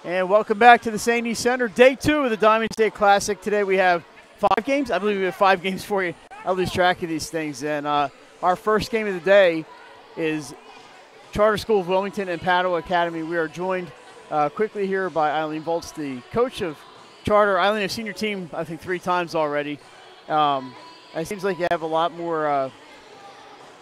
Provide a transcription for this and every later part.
And welcome back to the St. E Center, day 2 of the Diamond State Classic. Today we have 5 games. I believe we have 5 games for you. I lose track of these things. And our first game of the day is Charter School of Wilmington and Padua Academy. We are joined quickly here by Eileen Volz, the coach of Charter. Eileen, I've seen your team, I think, 3 times already. It seems like you have a lot more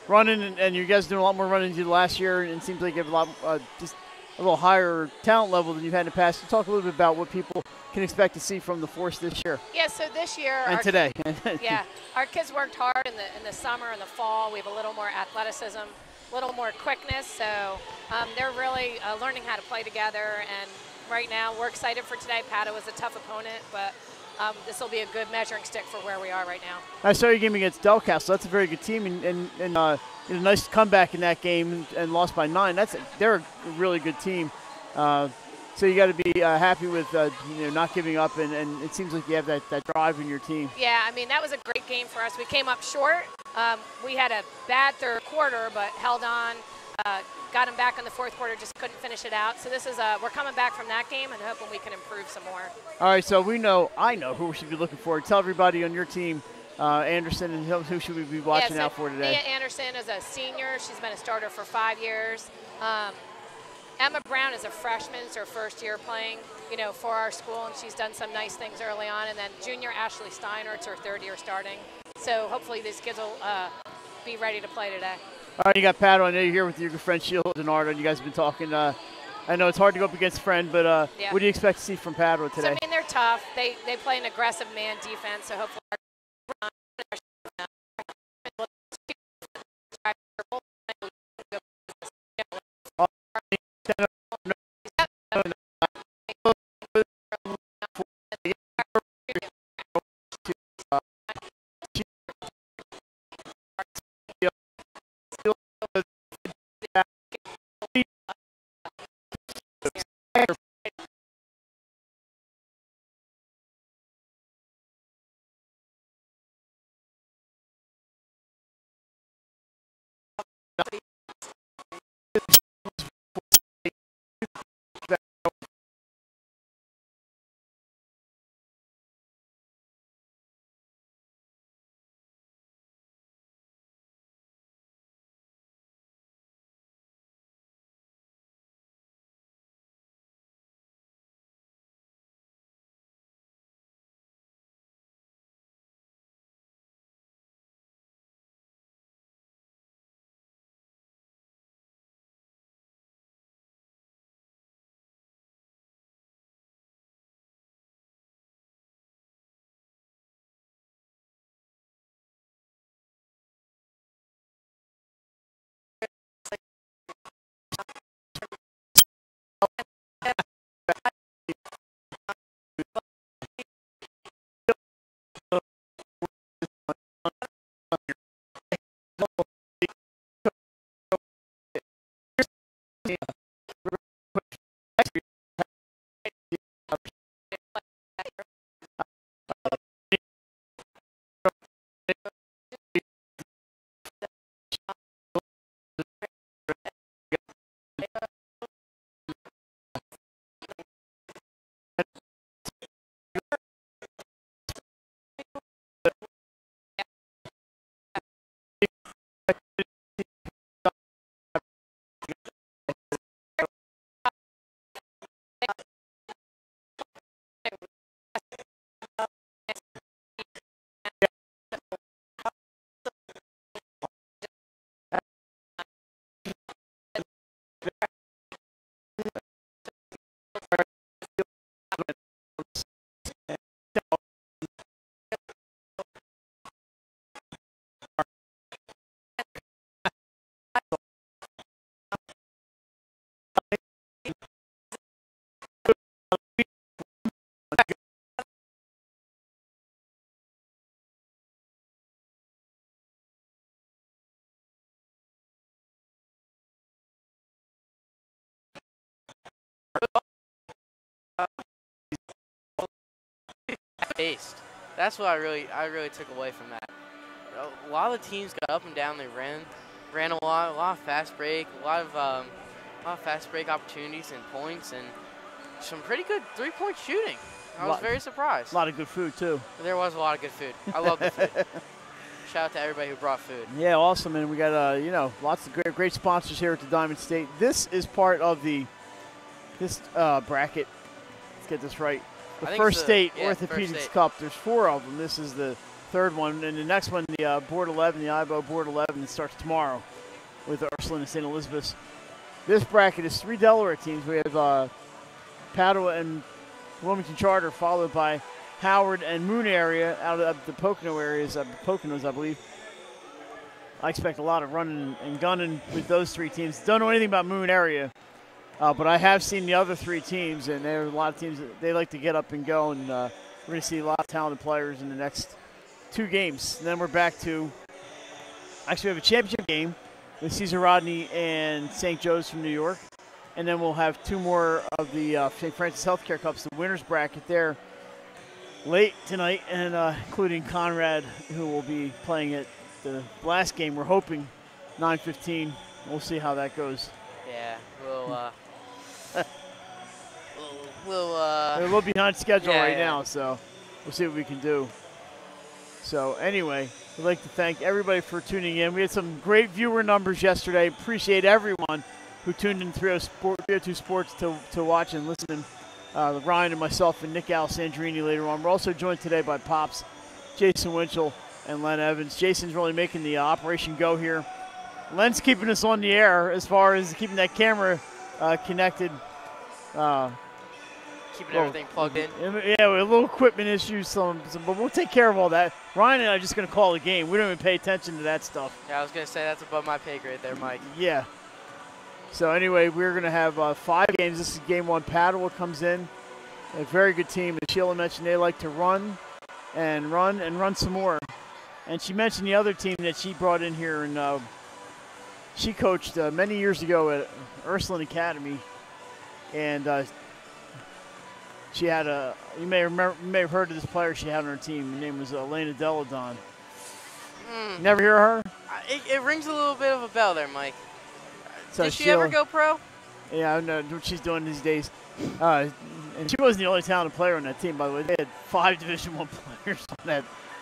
running, and you guys doing a lot more running than you did last year. And it seems like you have a lot just a little higher talent level than you've had in the past. Talk a little bit about what people can expect to see from the Force this year. Yeah, so this year and today. Yeah, our kids worked hard in the summer and the fall. We have a little more athleticism, a little more quickness. So they're really learning how to play together. And right now, we're excited for today. Padua was a tough opponent, but this will be a good measuring stick for where we are right now. I saw your game against Delcastle. That's a very good team, and a nice comeback in that game and lost by 9. They're a really good team. So you got to be happy with not giving up, and it seems like you have that drive in your team. Yeah, I mean, that was a great game for us. We came up short. We had a bad third quarter, but held on. Got them back in the fourth quarter, just couldn't finish it out. So this is we're coming back from that game and hoping we can improve some more. All right, so I know who we should be looking for. Tell everybody on your team, Anderson, and who should we be watching out for today? Mia Anderson is a senior. She's been a starter for 5 years. Emma Brown is a freshman. It's her first year playing, for our school, and she's done some nice things early on. And then junior Ashley Steiner, it's her 3rd year starting. So hopefully these kids will be ready to play today. All right, you got Padua. I know you're here with your good friend Sheila Denardo. You guys have been talking. I know it's hard to go up against Friend, but yeah. What do you expect to see from Padua today? So, I mean, they're tough. They play an aggressive man defense, so hopefully That's what I really took away from that. A lot of the teams got up and down. They ran a lot of fast break, a lot of fast break opportunities and points, and some pretty good three-point shooting. I was very surprised. A lot of good food, too. There was a lot of good food. I love the food. Shout out to everybody who brought food. Yeah, awesome. And we got, you know, lots of great sponsors here at the Diamond State. This is part of this bracket. Let's get this right. The First State Orthopaedics Cup. There's 4 of them. This is the 3rd one. And the next one, the Board 11, the IBO Board 11, starts tomorrow with Ursuline and St. Elizabeth's. This bracket is 3 Delaware teams. We have Padua and Wilmington Charter, followed by Howard and Moon area out of the Pocono areas, Poconos, I believe. I expect a lot of running and gunning with those 3 teams. Don't know anything about Moon area, but I have seen the other 3 teams, and there are a lot of teams that they like to get up and go, and we're going to see a lot of talented players in the next 2 games. And then we're back to, actually we have a championship game with Cesar Rodney and St. Joe's from New York. And then we'll have 2 more of the St. Francis Healthcare Cups, the winners bracket there late tonight, and including Conrad, who will be playing at the last game. We're hoping 9:15. We'll see how that goes. Yeah, we're a little behind schedule now, so we'll see what we can do. So anyway, we'd like to thank everybody for tuning in. We had some great viewer numbers yesterday. Appreciate everyone who tuned in 302 Sports to watch and listen. Ryan and myself and Nick Alessandrini later on. We're also joined today by Pops, Jason Winchell, and Len Evans. Jason's really making the operation go here. Len's keeping us on the air as far as keeping that camera connected. Keeping everything plugged in. Yeah, with a little equipment issues, but we'll take care of all that. Ryan and I are just going to call the game. We don't even pay attention to that stuff. Yeah, I was going to say that's above my pay grade there, Mike. Yeah. So anyway, we're going to have 5 games. This is game 1. Padua comes in. A very good team. As Sheila mentioned, they like to run and run some more. And she mentioned the other team that she brought in here, and she coached many years ago at Ursuline Academy. And she had you may have heard of this player she had on her team. Her name was Elena Deladon. Never hear of her? It rings a little bit of a bell there, Mike. So did she ever go pro? Yeah, I know what she's doing these days. And she wasn't the only talented player on that team, by the way. They had 5 Division I players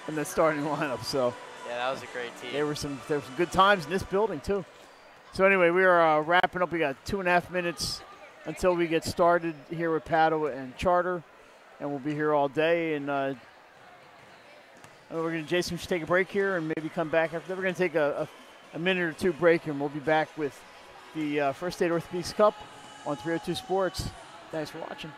in that starting lineup. So yeah, that was a great team. There were some good times in this building too. So anyway, we are wrapping up. We got 2.5 minutes until we get started here with Padua and Charter, and we'll be here all day. And Jason should take a break here and maybe come back after that. We're going to take a minute or 2 break, and we'll be back with the First State Orthopaedics Cup on 302 Sports. Thanks for watching.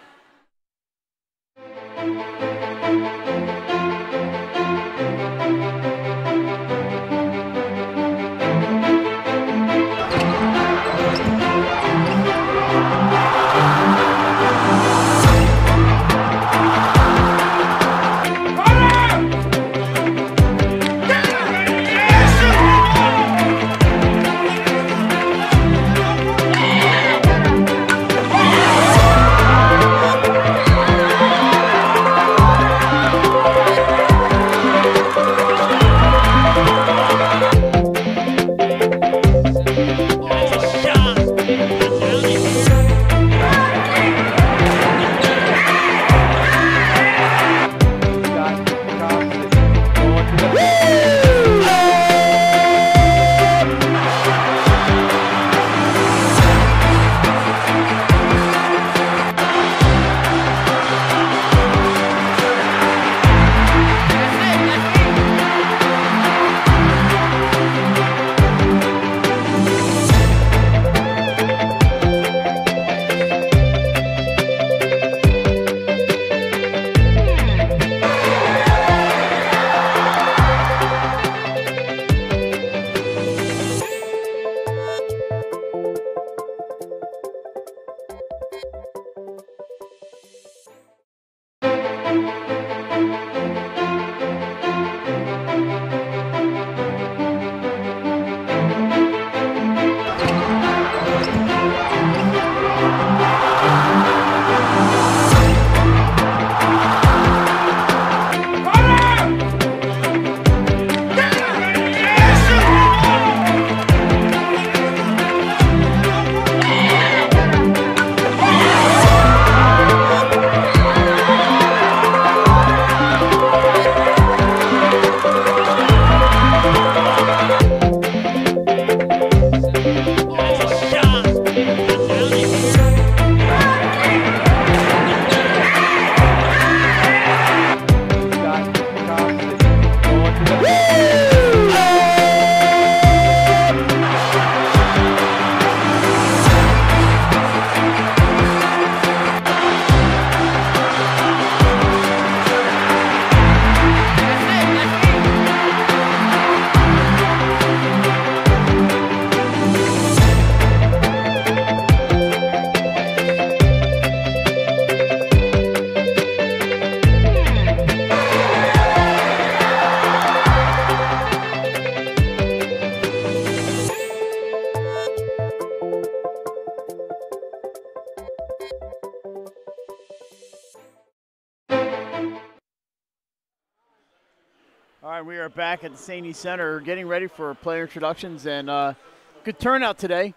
All right, we are back at the St. E Center getting ready for player introductions, and good turnout today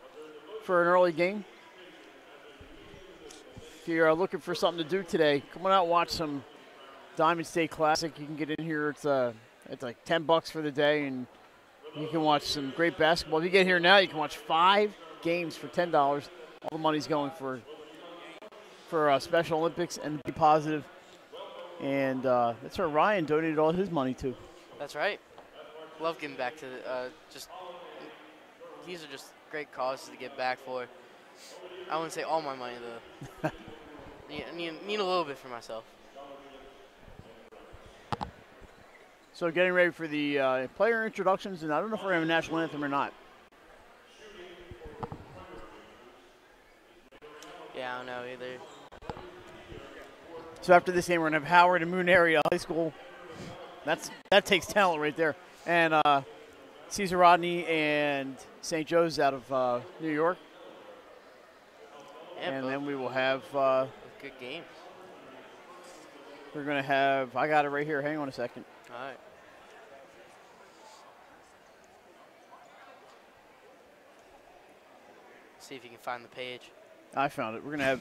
for an early game. If you're looking for something to do today, come on out and watch some Diamond State Classic. You can get in here. It's like $10 for the day, and you can watch some great basketball. If you get here now, you can watch 5 games for $10. All the money's going for Special Olympics and Be Positive. And that's where Ryan donated all his money to. That's right. Love giving back to these are just great causes to give back for. I wouldn't say all my money though. need a little bit for myself. So getting ready for the player introductions, and I don't know if we're going to have a national anthem or not. Yeah, I don't know either. So after this game, we're going to have Howard and Moon Area High School. That takes talent right there. And Cesar Rodney and St. Joe's out of New York. Yeah, and then we will have good games. We're going to have, I got it right here. Hang on a second. All right. See if you can find the page. I found it. We're going to have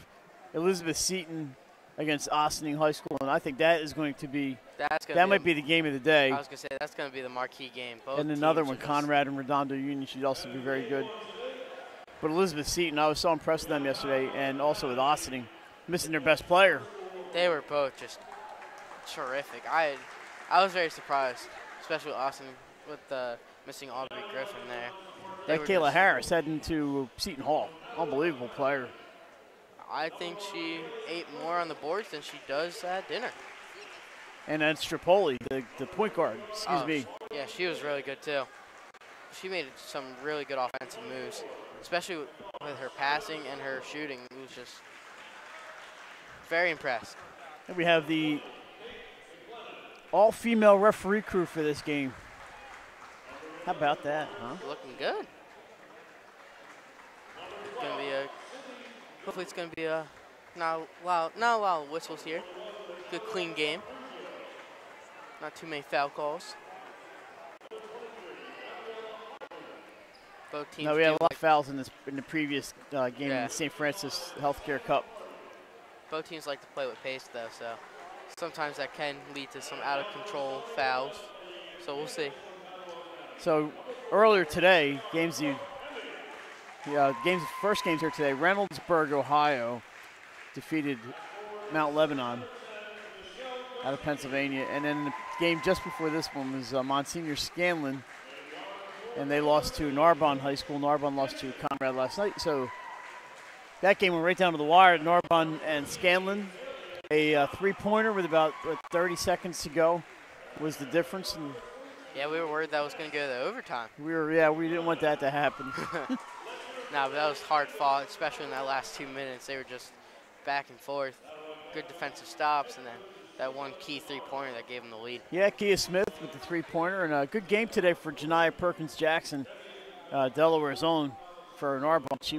Elizabeth Seton against Ossining High School, and I think that is going to be that might be the game of the day. I was going to say that's going to be the marquee game. Both and another one, Conrad and Redondo Union, should also be very good. But Elizabeth Seton, I was so impressed with them yesterday, and also with Ossining, missing their best player. They were both just terrific. I was very surprised, especially with Ossining, with missing Aubrey Griffin there. That Kayla Harris heading to Seton Hall. Unbelievable player. I think she ate more on the boards than she does at dinner. And then Strapoli, the point guard, excuse me. Yeah, she was really good too. She made some really good offensive moves, especially with her passing and her shooting. It was just very impressed. And we have the all-female referee crew for this game. How about that, huh? Looking good. It's gonna be hopefully it's gonna be not a lot of whistles here. Good clean game. Not too many foul calls. Both teams. No, we had a lot of fouls in the previous game in Yeah. the St. Francis Healthcare Cup. Both teams like to play with pace though, so sometimes that can lead to some out of control fouls. So we'll see. So earlier today, first games here today, Reynoldsburg, Ohio defeated Mount Lebanon out of Pennsylvania. And then the game just before this one was Monsignor Scanlon, and they lost to Narbonne High School. Narbonne lost to Conrad last night. So that game went right down to the wire. Narbonne and Scanlon, a three-pointer with about 30 seconds to go was the difference. And yeah, we were worried that was going to go to overtime. we didn't want that to happen. No, but that was hard fought, especially in that last 2 minutes. They were just back and forth. Good defensive stops, and then that one key three-pointer that gave them the lead. Yeah, Kia Smith with the three-pointer, and a good game today for Janiyah Perkins-Jackson, Delaware's own, for Narbonne. She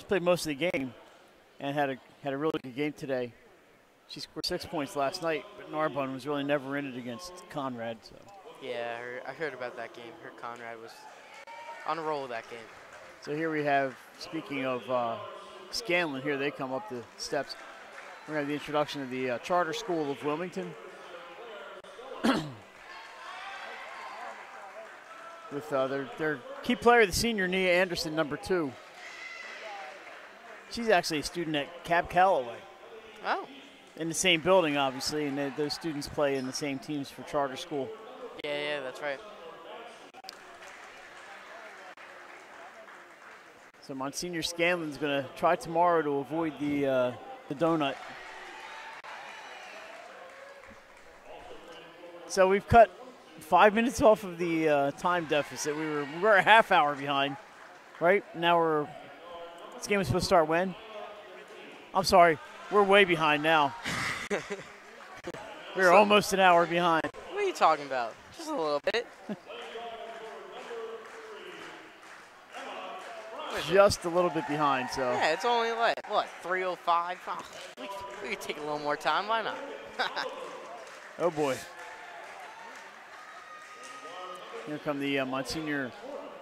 played most of the game and had a really good game today. She scored 6 points last night, but Narbonne was really never in it against Conrad. So. Yeah, I heard about that game. Her Conrad was on a roll with that game. So here we have, speaking of Scanlon, here they come up the steps. We're going to have the introduction of the Charter School of Wilmington. With their key player, the senior Nia Anderson, number 2. She's actually a student at Cab Calloway. Oh. In the same building, obviously, and those students play in the same teams for Charter School. Yeah, that's right. So Monsignor Scanlon's going to try tomorrow to avoid the donut. So we've cut 5 minutes off of the time deficit. We were a half hour behind, right? Now this game was supposed to start when? I'm sorry, we're way behind now. We're almost an hour behind. What are you talking about? Just a little bit. Just a little bit behind, so. Yeah, it's only like, what, 3:05? Oh, we could take a little more time. Why not? Oh, boy. Here come the Monsignor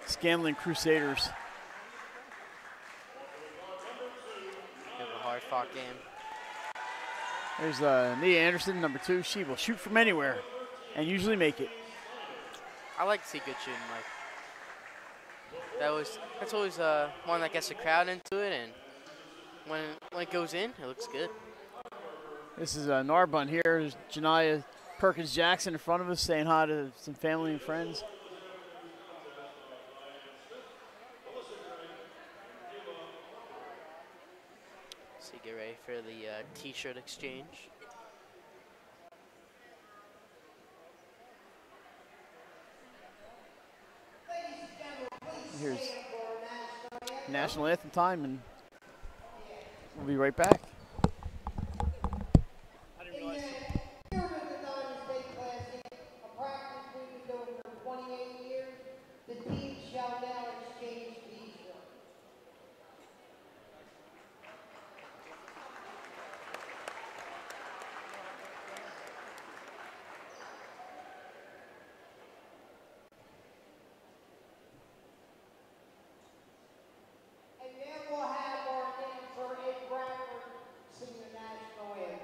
Scanlon Crusaders. It was a hard-fought game. There's Nia Anderson, number 2. She will shoot from anywhere and usually make it. I like to see good shooting. Like that's always one that gets the crowd into it, and when it goes in, it looks good. This is Narbonne here. There's Janiyah Perkins-Jackson in front of us saying hi to some family and friends. So get ready for the T-shirt exchange. Here's national anthem time, and we'll be right back. I didn't realize. Here was the Diamond State Classic, a practice we've been doing for 28 years. The teams shall now exchange T-shirts. And then we'll have our dancer Ed Bradford sing the national anthem.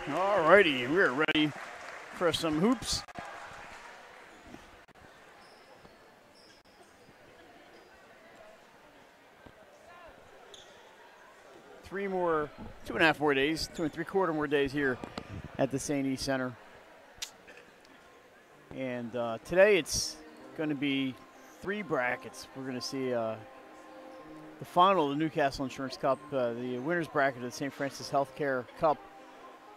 Alrighty, we're ready for some hoops. Two and a half more days, 2 3/4 more days here at the St. E Center. And today it's going to be 3 brackets. We're going to see the final of the Newcastle Insurance Cup, the winner's bracket of the St. Francis Healthcare Cup,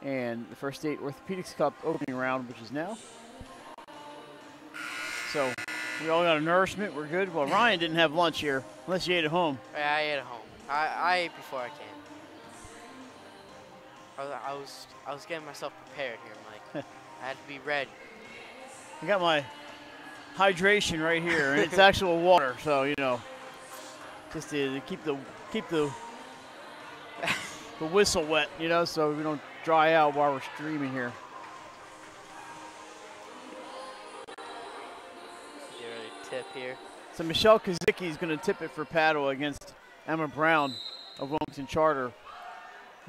and the First State Orthopaedics Cup opening round, which is now. So we all got a nourishment. We're good. Well, Ryan didn't have lunch here, unless you ate at home. Yeah, I ate at home. I ate before I came. I was getting myself prepared here, Mike. I had to be ready. I got my hydration right here, and it's actual water. So you know, just to keep the the whistle wet, you know, so we don't dry out while we're streaming here. Get ready to tip here. So Michelle Kazicki is going to tip it for Padua against Emma Brown of Wilmington Charter.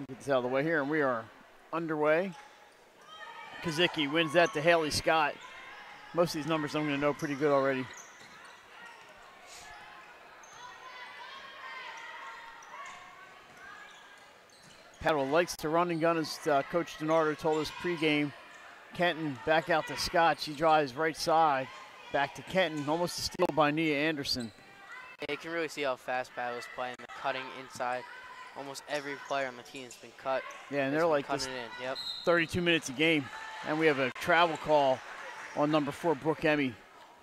Get this out of the way here, and we are underway. Kazicki wins that to Haley Scott. Most of these numbers I'm going to know pretty good already. Padua likes to run and gun, as Coach DiNardo told us pregame. Kenton back out to Scott. She drives right side. Back to Kenton, almost a steal by Nia Anderson. Yeah, you can really see how fast Padua's playing. They're cutting inside. Almost every player on the team has been cut. Yeah, and they're like cutting it in. Yep. 32 minutes a game. And we have a travel call on number 4, Brooke Emmy.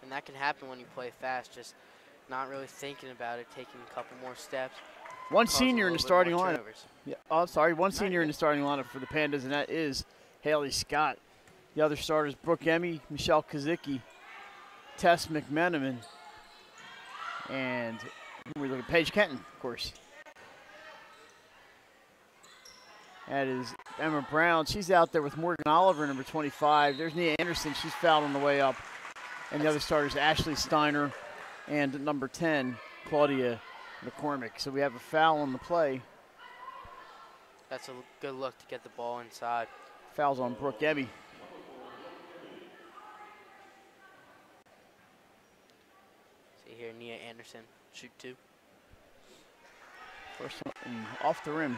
And that can happen when you play fast. Just not really thinking about it, taking a couple more steps. One senior in the starting lineup. Turnovers. Yeah, oh, sorry, one senior in the starting lineup for the Pandas, and that is Haley Scott. The other starters, Brooke Emmy, Michelle Kazicki, Tess McMenamin, and we look at Paige Kenton, of course. That is Emma Brown. She's out there with Morgan Oliver, number 25. There's Nia Anderson. She's fouled on the way up. And the other starters, Ashley Steiner and number 10, Claudia McCormick. So we have a foul on the play. That's a good look to get the ball inside. Fouls on Brooke Ebby. See here, Nia Anderson, shoot 2. First one off the rim.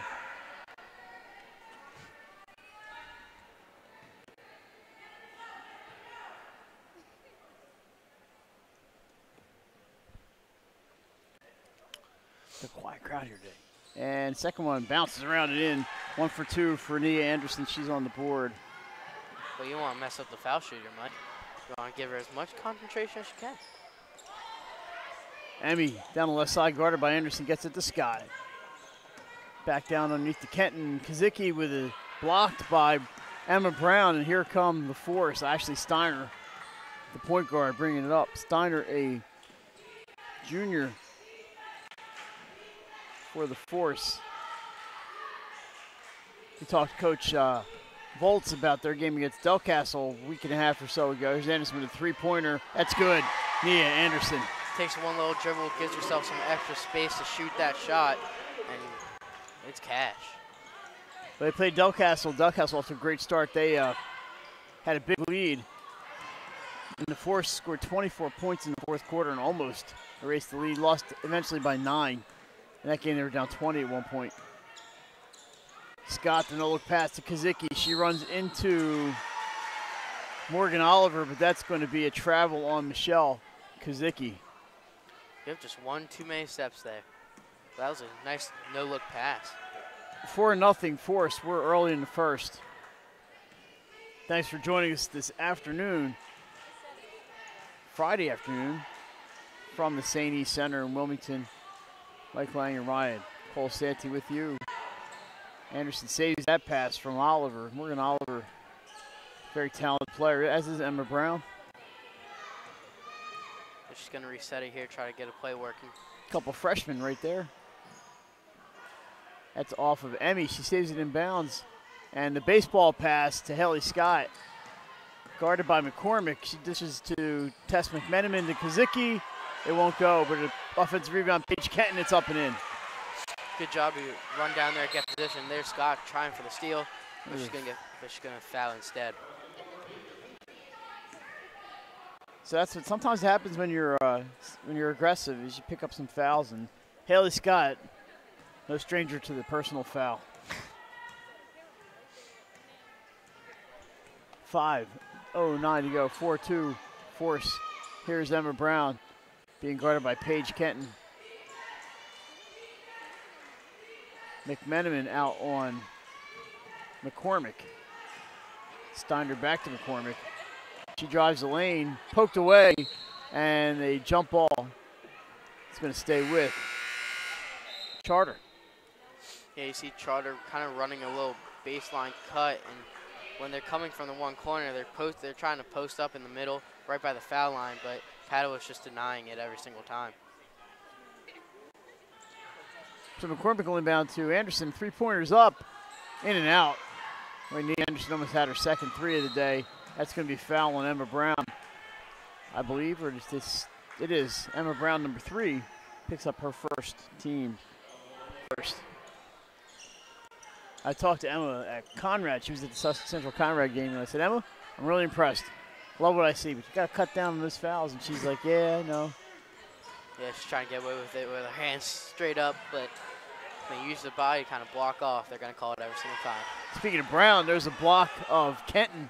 It's a quiet crowd here today. And second one bounces around and in. 1 for 2 for Nia Anderson. She's on the board. Well, you want to mess up the foul shooter, Mike. You want to give her as much concentration as you can. Emmy down the left side, guarded by Anderson, gets it to Scott. Back down underneath the Kenton. Kazicki with it blocked by Emma Brown, and here come the force. Ashley Steiner, the point guard, bringing it up. Steiner, a junior for the force. We talked to Coach Volts about their game against Delcastle a week and a half or so ago. Here's Anderson with a three-pointer. That's good. Nia Anderson. Takes one little dribble, gives herself some extra space to shoot that shot, and it's cash. They played Delcastle. Delcastle off to a great start. They had a big lead. And the Force scored 24 points in the fourth quarter and almost erased the lead. Lost eventually by 9. In that game, they were down 20 at one point. Scott, the no-look pass to Kazicki. She runs into Morgan Oliver, but that's going to be a travel on Michelle Kazicki. You have just one too many steps there. That was a nice no-look pass. 4-0 Force. We're early in the first. Thanks for joining us this afternoon, Friday afternoon, from the St. E Center in Wilmington. Mike Lang and Ryan. Cole Santee with you. Anderson saves that pass from Oliver. Morgan Oliver, very talented player, as is Emma Brown. They're just going to reset it here, try to get a play working. Couple freshmen right there. That's off of Emmy. She saves it in bounds. And the baseball pass to Haley Scott, guarded by McCormick. She dishes to Tess McMenamin to Kazicki. It won't go, but an offensive rebound, Paige Kenton, it's up and in. Good job. You run down there, get position. There's Scott trying for the steal, but she's going to foul instead. So that's what sometimes happens when you're aggressive, is you pick up some fouls. And Haley Scott, no stranger to the personal foul. 5:09 to go. 4-2 Force. Here's Emma Brown being guarded by Paige Kenton. McMenamin out on McCormick. Steiner back to McCormick. She drives the lane, poked away, and a jump ball. It's going to stay with Charter. Yeah, you see Charter kind of running a little baseline cut, and when they're coming from the one corner, they're trying to post up in the middle, right by the foul line, but Padua's just denying it every single time. So McCormick only bound to Anderson. Three-pointers up, in and out. Nia Anderson almost had her second three of the day. That's going to be foul on Emma Brown, I believe, or is this? It is. Emma Brown, number 3, picks up her first team first. I talked to Emma at Conrad. She was at the Sussex Central Conrad game, and I said, Emma, I'm really impressed. Love what I see, but you got to cut down on those fouls. And she's like, yeah, I know. Yeah, she's trying to get away with it with her hands straight up, but when you use the body to kind of block off, they're going to call it every single time. Speaking of Brown, there's a block of Kenton.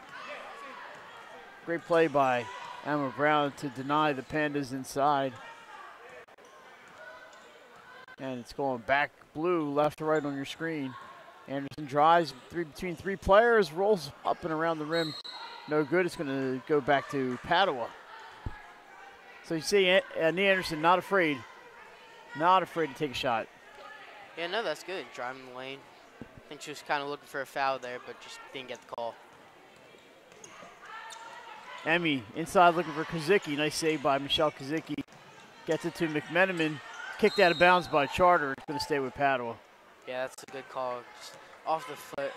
Great play by Emma Brown to deny the Pandas inside. And it's going back blue, left to right on your screen. Anderson drives between 3 players, rolls up and around the rim. No good. It's going to go back to Padua. So you see Nia Anderson not afraid to take a shot. Yeah, no, that's good. Driving the lane. I think she was kind of looking for a foul there, but just didn't get the call. Emmy inside looking for Kozicki. Nice save by Michelle Kozicki. Gets it to McMenamin. Kicked out of bounds by Charter. It's going to stay with Padua. Yeah, that's a good call. Just off the foot.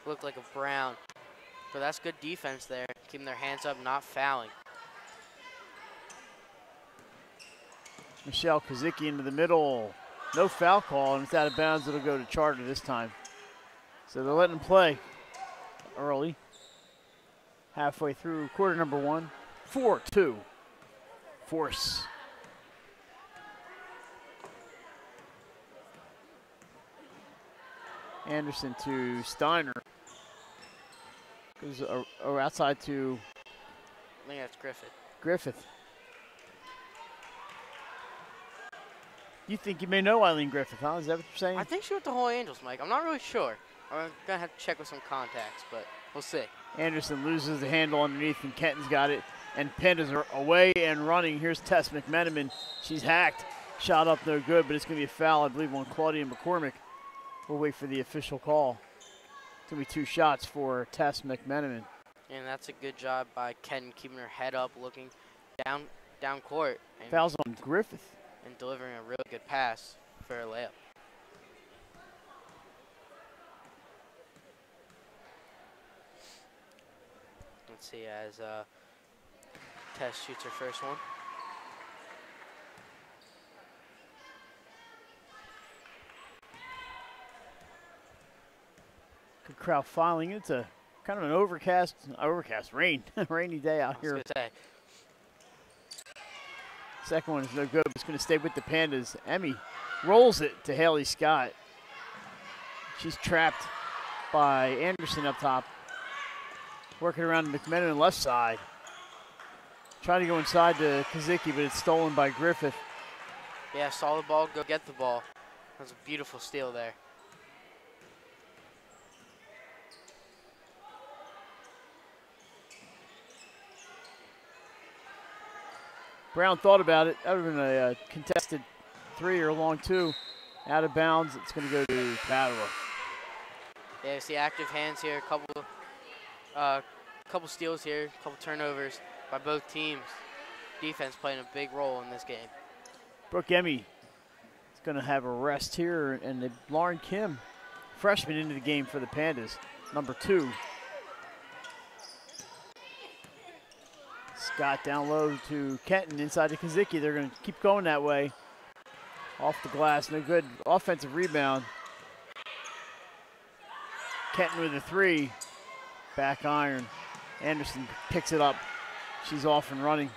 Looked like a Brown. But that's good defense there. Keeping their hands up, not fouling. Michelle Kozicki into the middle. No foul call, and it's out of bounds. It'll go to Charter this time. So they're letting them play early. Halfway through quarter number 1. 4-2. Force. Anderson to Steiner. Goes outside to I think that's Griffith. Griffith. You think you may know Eileen Griffith, huh? Is that what you're saying? I think she went to Holy Angels, Mike. I'm not really sure. I'm going to have to check with some contacts, but we'll see. Anderson loses the handle underneath, and Kenton's got it. And Pandas are away and running. Here's Tess McMenamin. She's hacked. Shot up no good, but it's going to be a foul, I believe, on Claudia McCormick. We'll wait for the official call. It's going to be 2 shots for Tess McMenamin. And that's a good job by Kenton keeping her head up, looking down court. And Fouls on Griffith. and delivering a really good pass for a layup. Let's see as Tess shoots her first one. Good crowd filing. It's a kind of an overcast rainy day out here. Second one is no good. It's going to stay with the Pandas. Emmy rolls it to Haley Scott. She's trapped by Anderson up top. Working around McMenamin left side. Trying to go inside to Kozicki, but it's stolen by Griffith. Yeah, saw the ball, go get the ball. That was a beautiful steal there. Brown thought about it. That would have been a contested 3 or a long 2. Out of bounds. It's going to go to Padua. Yeah, you see active hands here. Couple steals here, couple turnovers by both teams. Defense playing a big role in this game. Brooke Emmy is going to have a rest here, and Lauren Kim, freshman, into the game for the Pandas, number 2. Scott down low to Kenton, inside to Kozicki. They're going to keep going that way. Off the glass, no good. Offensive rebound. Kenton with a 3. Back iron. Anderson picks it up. She's off and running.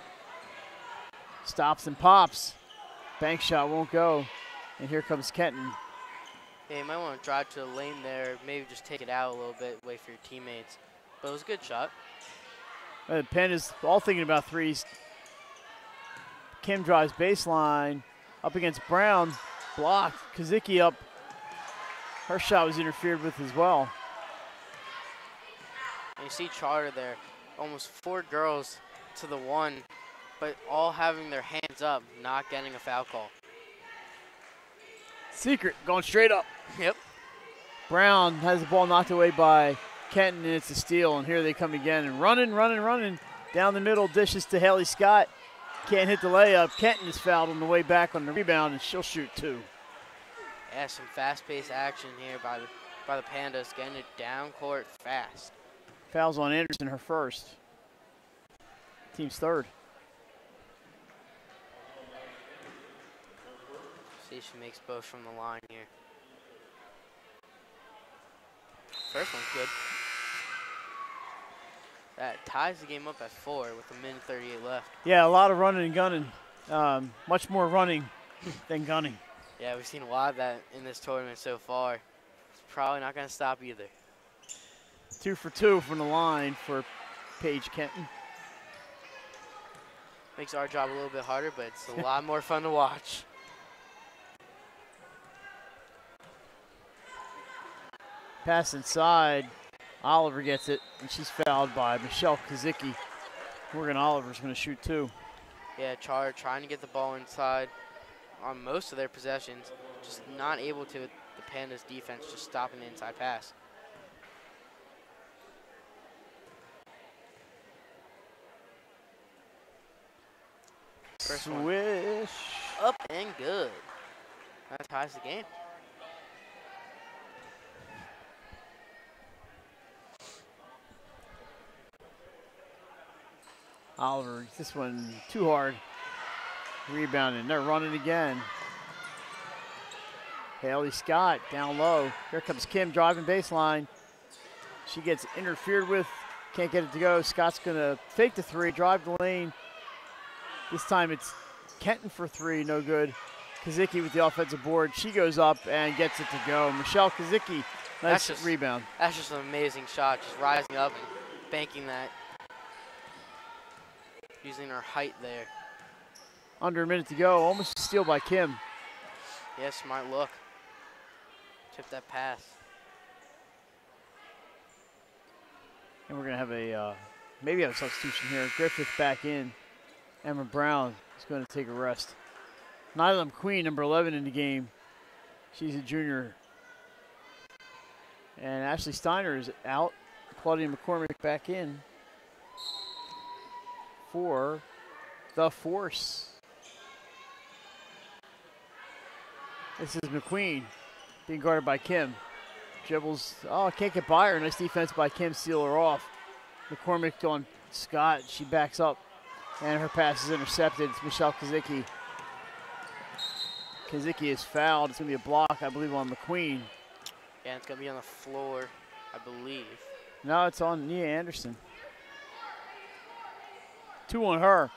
Stops and pops. Bank shot won't go. And here comes Kenton. Yeah, you might want to drive to the lane there, maybe just take it out a little bit, wait for your teammates. But it was a good shot. The Pandas all thinking about threes. Kim drives baseline. Up against Brown. Blocked. Kozicki up. Her shot was interfered with as well. And you see Charter there, almost 4 girls to the 1, but all having their hands up, not getting a foul call. Secret going straight up. Yep. Brown has the ball knocked away by Kenton, and it's a steal. And here they come again and running. Down the middle, dishes to Haley Scott. Can't hit the layup. Kenton is fouled on the way back on the rebound, and she'll shoot 2. Yeah, some fast-paced action here by the Pandas, getting it down court fast. Fouls on Anderson, her first. Team's 3rd. See, she makes both from the line here. First one's good. That ties the game up at 4 with a minute 38 left. Yeah, a lot of running and gunning. Much more running than gunning. Yeah, we've seen a lot of that in this tournament so far. It's probably not going to stop either. 2 for 2 from the line for Paige Kenton. Makes our job a little bit harder, but it's a lot more fun to watch. Pass inside. Oliver gets it, and she's fouled by Michelle Kozicki. Morgan Oliver's going to shoot 2. Yeah, Charter trying to get the ball inside on most of their possessions, just not able to, the Pandas defense just stopping the inside pass. First one. Swish. Up and good. That ties the game. Oliver, this one too hard. Rebounding, they're running again. Haley Scott down low. Here comes Kim driving baseline. She gets interfered with, can't get it to go. Scott's gonna fake the three, drive the lane. This time it's Kenton for three, no good. Kazicki with the offensive board. She goes up and gets it to go. Michelle Kazicki, nice rebound. That's just an amazing shot, just rising up and banking that. Using her height there. Under a minute to go, almost a steal by Kim. Yeah, smart look. Tip that pass. And we're gonna have a, maybe have a substitution here. Griffith back in. Emma Brown is gonna take a rest. Nyla McQueen, number 11 in the game. She's a junior. And Ashley Steiner is out. Claudia McCormick back in for the Force. This is McQueen being guarded by Kim. Dribbles, oh, can't get by her. Nice defense by Kim, seal her off. McCormick on Scott, she backs up. And her pass is intercepted. It's Michelle Kazicki. Kazicki is fouled. It's going to be a block, I believe, on McQueen. Yeah, it's going to be on the floor, I believe. No, it's on Nia Anderson. 2 on her.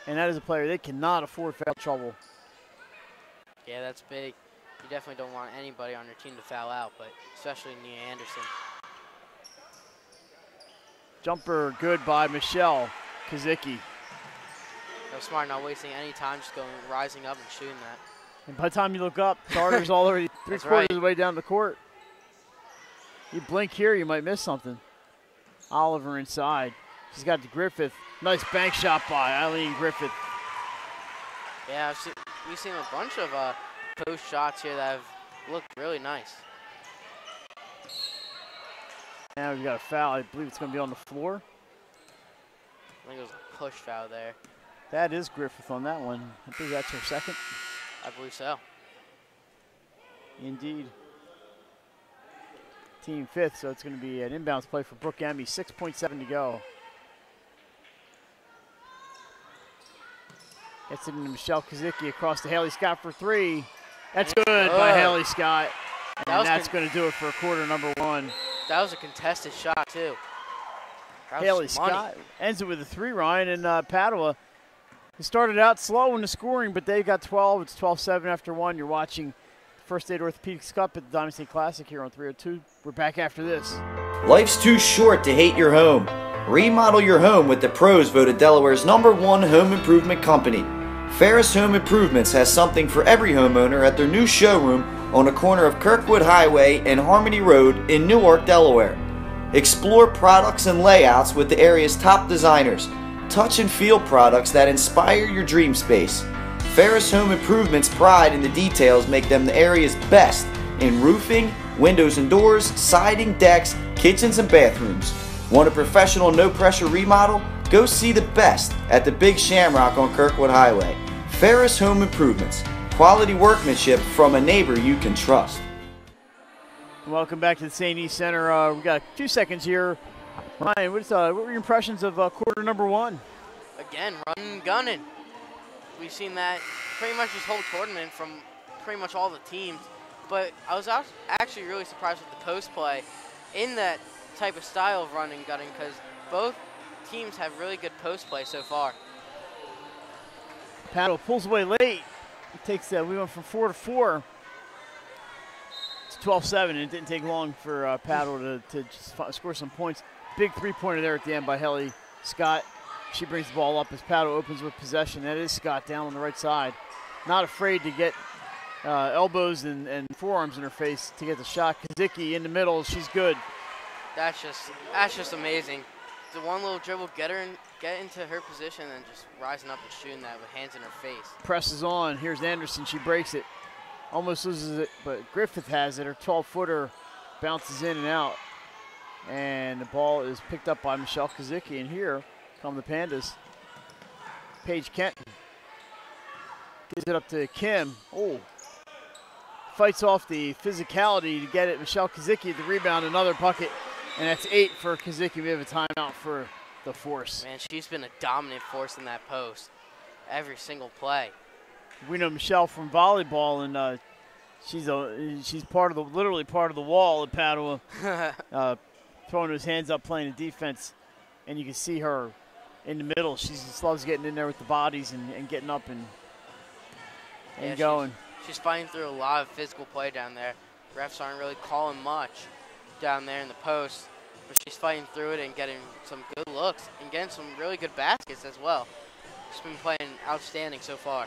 And that is a player they cannot afford foul trouble. Yeah, that's big. You definitely don't want anybody on your team to foul out, but especially Nia Anderson. Jumper good by Michelle Kazicki. That was smart, not wasting any time, just going, rising up and shooting that. And by the time you look up, Charter's already three-quarters of the way down the court. You blink here, you might miss something. Oliver inside. She's got the Griffith. Nice bank shot by Eileen Griffith. Yeah, we've seen a bunch of post shots here that have looked really nice. Now we've got a foul. I believe it's going to be on the floor. I think it was a push foul there. That is Griffith on that one. I believe that's her second. I believe so. Indeed. Team fifth, so it's going to be an inbounds play for Brooke Emmy. 6.7 to go. Gets it into Michelle Kazicki across to Haley Scott for three. That's good by Haley Scott. And that's going to do it for quarter number one. That was a contested shot, too. Haley Scott ends it with a three, Ryan, and Padua. It started out slow in the scoring, but they got 12. It's 12-7 after one. You're watching First Aid Orthopaedics Cup at the Diamond State Classic here on 302. We're back after this. Life's too short to hate your home. Remodel your home with the pros voted Delaware's #1 home improvement company. Ferris Home Improvements has something for every homeowner at their new showroom on the corner of Kirkwood Highway and Harmony Road in Newark, Delaware. Explore products and layouts with the area's top designers. Touch and feel products that inspire your dream space. Ferris Home Improvement's pride in the details make them the area's best in roofing, windows and doors, siding, decks, kitchens and bathrooms. Want a professional no-pressure remodel? Go see the best at the Big Shamrock on Kirkwood Highway. Ferris Home Improvements. Quality workmanship from a neighbor you can trust. Welcome back to the St. East Center. We've got 2 seconds here. Ryan, what were your impressions of quarter number one? Again, running and gunning. We've seen that pretty much this whole tournament from pretty much all the teams. But I was actually really surprised with the post play in that type of style of running and gunning because both teams have really good post play so far. Padua pulls away late. It takes we went from 4 to 4. It's 12-7, and it didn't take long for Padua to score some points. Big three-pointer there at the end by Haley Scott. She brings the ball up as Padua opens with possession. That is Scott down on the right side. Not afraid to get elbows and forearms in her face to get the shot. Kazicki in the middle. She's good. That's just amazing. the one little dribble, get into her position, and just rising up and shooting that with hands in her face. Presses on. Here's Anderson. She breaks it. Almost loses it, but Griffith has it. Her 12-footer bounces in and out. And the ball is picked up by Michelle Kazicki. And here come the Pandas. Paige Kenton gives it up to Kim. Oh, fights off the physicality to get it. Michelle Kazicki at the rebound, another bucket. And that's 8 for Kazicki. We have a timeout for the Force. Man, she's been a dominant force in that post every single play. We know Michelle from volleyball, and she's part of the literally part of the wall at Padua, throwing those hands up, playing the defense, and you can see her in the middle. She just loves getting in there with the bodies and getting up and going. She's fighting through a lot of physical play down there. Refs aren't really calling much down there in the post, but she's fighting through it and getting some good looks and getting some really good baskets as well. She's been playing outstanding so far.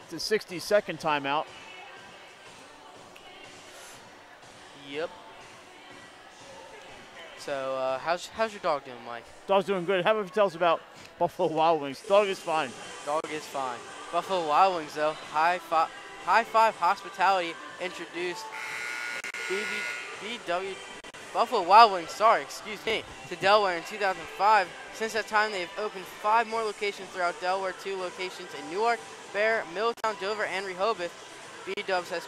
It's a 60-second timeout. Yep. So how's your dog doing, Mike? Dog's doing good. How about if you tell us about Buffalo Wild Wings? Dog is fine. Dog is fine. Buffalo Wild Wings, though, High Five Hospitality introduced Buffalo Wild Wings, to Delaware in 2005. Since that time, they've opened 5 more locations throughout Delaware, 2 locations in Newark, Bear, Middletown, Dover, and Rehoboth. B-Dubs has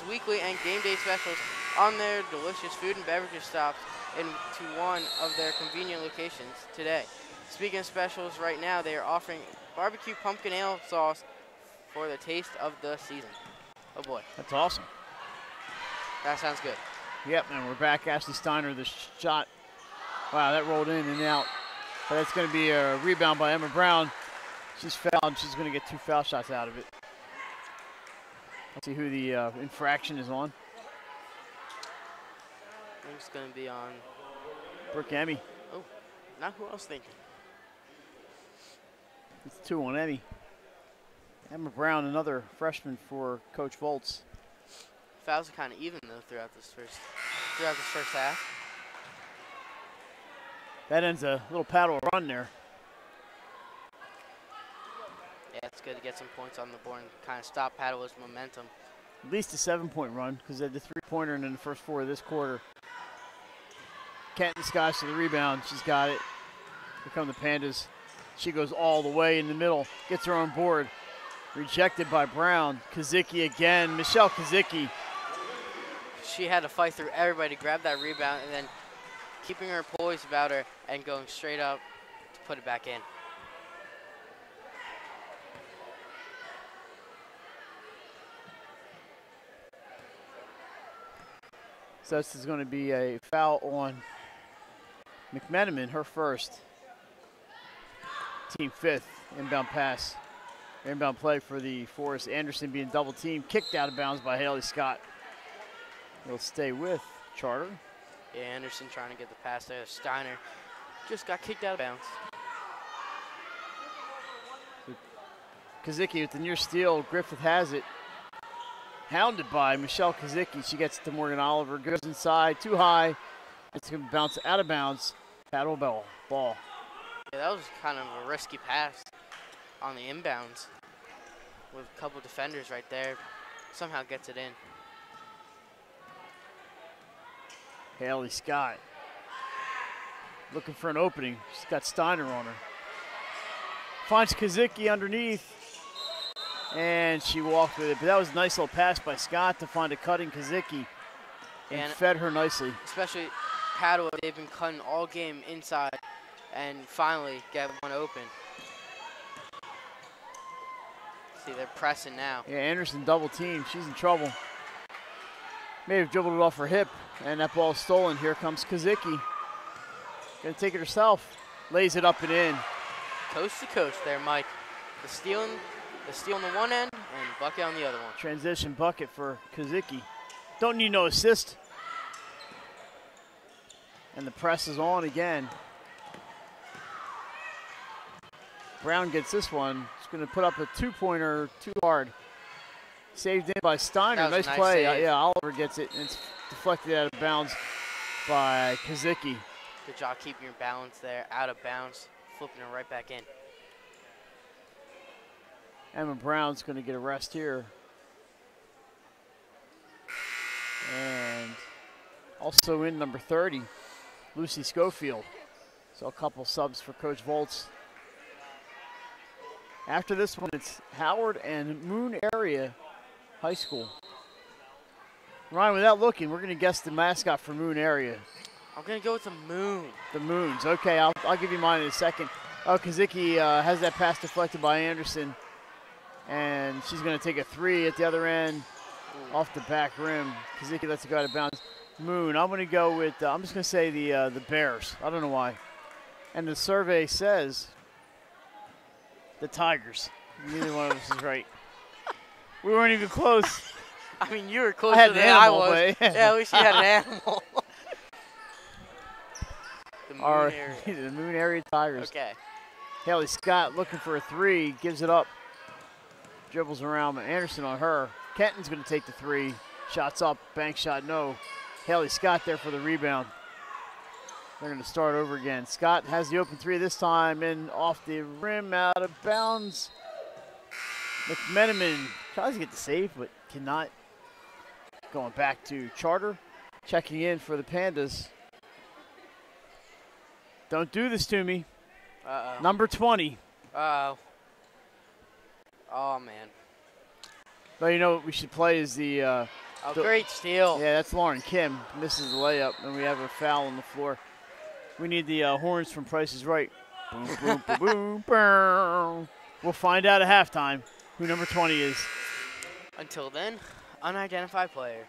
weekly and game day specials on their delicious food and beverages stops into one of their convenient locations today. Speaking of specials, right now they are offering barbecue pumpkin ale sauce for the taste of the season. Oh boy. That's awesome. That sounds good. Yep, and we're back. Ashley Steiner, the shot. Wow, that rolled in and out. But that's going to be a rebound by Emma Brown. She's fouled. She's going to get 2 foul shots out of it. Let's see who the infraction is on. I think it's going to be on Brooke Emmy. Oh, not who I was thinking. It's 2 on Emmy. Emma Brown, another freshman for Coach Volz. Fouls are kind of even though throughout this first half. That ends a little paddle run there. Yeah, it's good to get some points on the board and kind of stop Padula's momentum. At least a 7-point run because they had the 3-pointer and in the first 4 of this quarter. Kenton Scotch to the rebound. She's got it. Here come the Pandas. She goes all the way in the middle. Gets her on board. Rejected by Brown. Kazicki again. Michelle Kazicki. She had to fight through everybody to grab that rebound and then keeping her poise about her and going straight up to put it back in. So this is going to be a foul on McMenamin, her first. Team 5th, inbound pass. Inbound play for the Forest. Anderson being double teamed, kicked out of bounds by Haley Scott. He'll stay with Charter. Yeah, Anderson trying to get the pass there. Steiner just got kicked out of bounds. Kazicki with the near steal. Griffith has it. Hounded by Michelle Kazicki. She gets it to Morgan Oliver. Goes inside, too high. It's going to bounce out of bounds. Paddle ball. Yeah, that was kind of a risky pass on the inbounds with a couple defenders right there. Somehow gets it in. Haley Scott looking for an opening. She's got Steiner on her. Finds Kazicki underneath. And she walked with it. But that was a nice little pass by Scott to find a cutting Kazicki. And fed her nicely. Especially Padua, they've been cutting all game inside and finally get one open. See, they're pressing now. Yeah, Anderson double team. She's in trouble. May have dribbled it off her hip, and that ball's stolen. Here comes Kazicki. Gonna take it herself. Lays it up and in. Coast to coast there, Mike. The steal on the one end and bucket on the other one. Transition bucket for Kazicki. Don't need no assist. And the press is on again. Brown gets this one. He's going to put up a 2-pointer too hard. Saved in by Steiner. Nice play. Yeah, Oliver gets it, and it's deflected out of bounds by Kazicki. Good job keeping your balance there, out of bounds, flipping it right back in. Emma Brown's going to get a rest here. And also in number 30, Lucy Schofield. So a couple subs for Coach Volz. After this one, it's Howard and Moon Area High School. Ryan, without looking, we're going to guess the mascot for Moon Area. I'm going to go with the Moon. The Moons. Okay, I'll give you mine in a second. Oh, Kazicki has that pass deflected by Anderson. And she's going to take a 3 at the other end. Off the back rim. Kazicki lets it go out of bounds. Moon, I'm going to go with, I'm just going to say the Bears. I don't know why. And the survey says the Tigers. Neither one of us is right. We weren't even close. I mean, you were closer than I was. Yeah, at least you had an animal. The Moon Area. The Moon Area Tigers. Okay. Haley Scott looking for a 3, gives it up. Dribbles around, but Anderson on her. Kenton's going to take the 3. Shots up, bank shot, no. Haley Scott there for the rebound. They're going to start over again. Scott has the open 3 this time, and off the rim, out of bounds. McMenamin tries to get the save, but cannot. Going back to Charter, checking in for the Pandas. Don't do this to me. Uh-oh. Number 20. Uh-oh. Oh, man. But you know what we should play is the great steal. Yeah, that's Lauren Kim. Misses the layup, and we have a foul on the floor. We need the horns from Price is Right. Boom, boom, boom, boom, boom. We'll find out at halftime who number 20 is. Until then, unidentified player.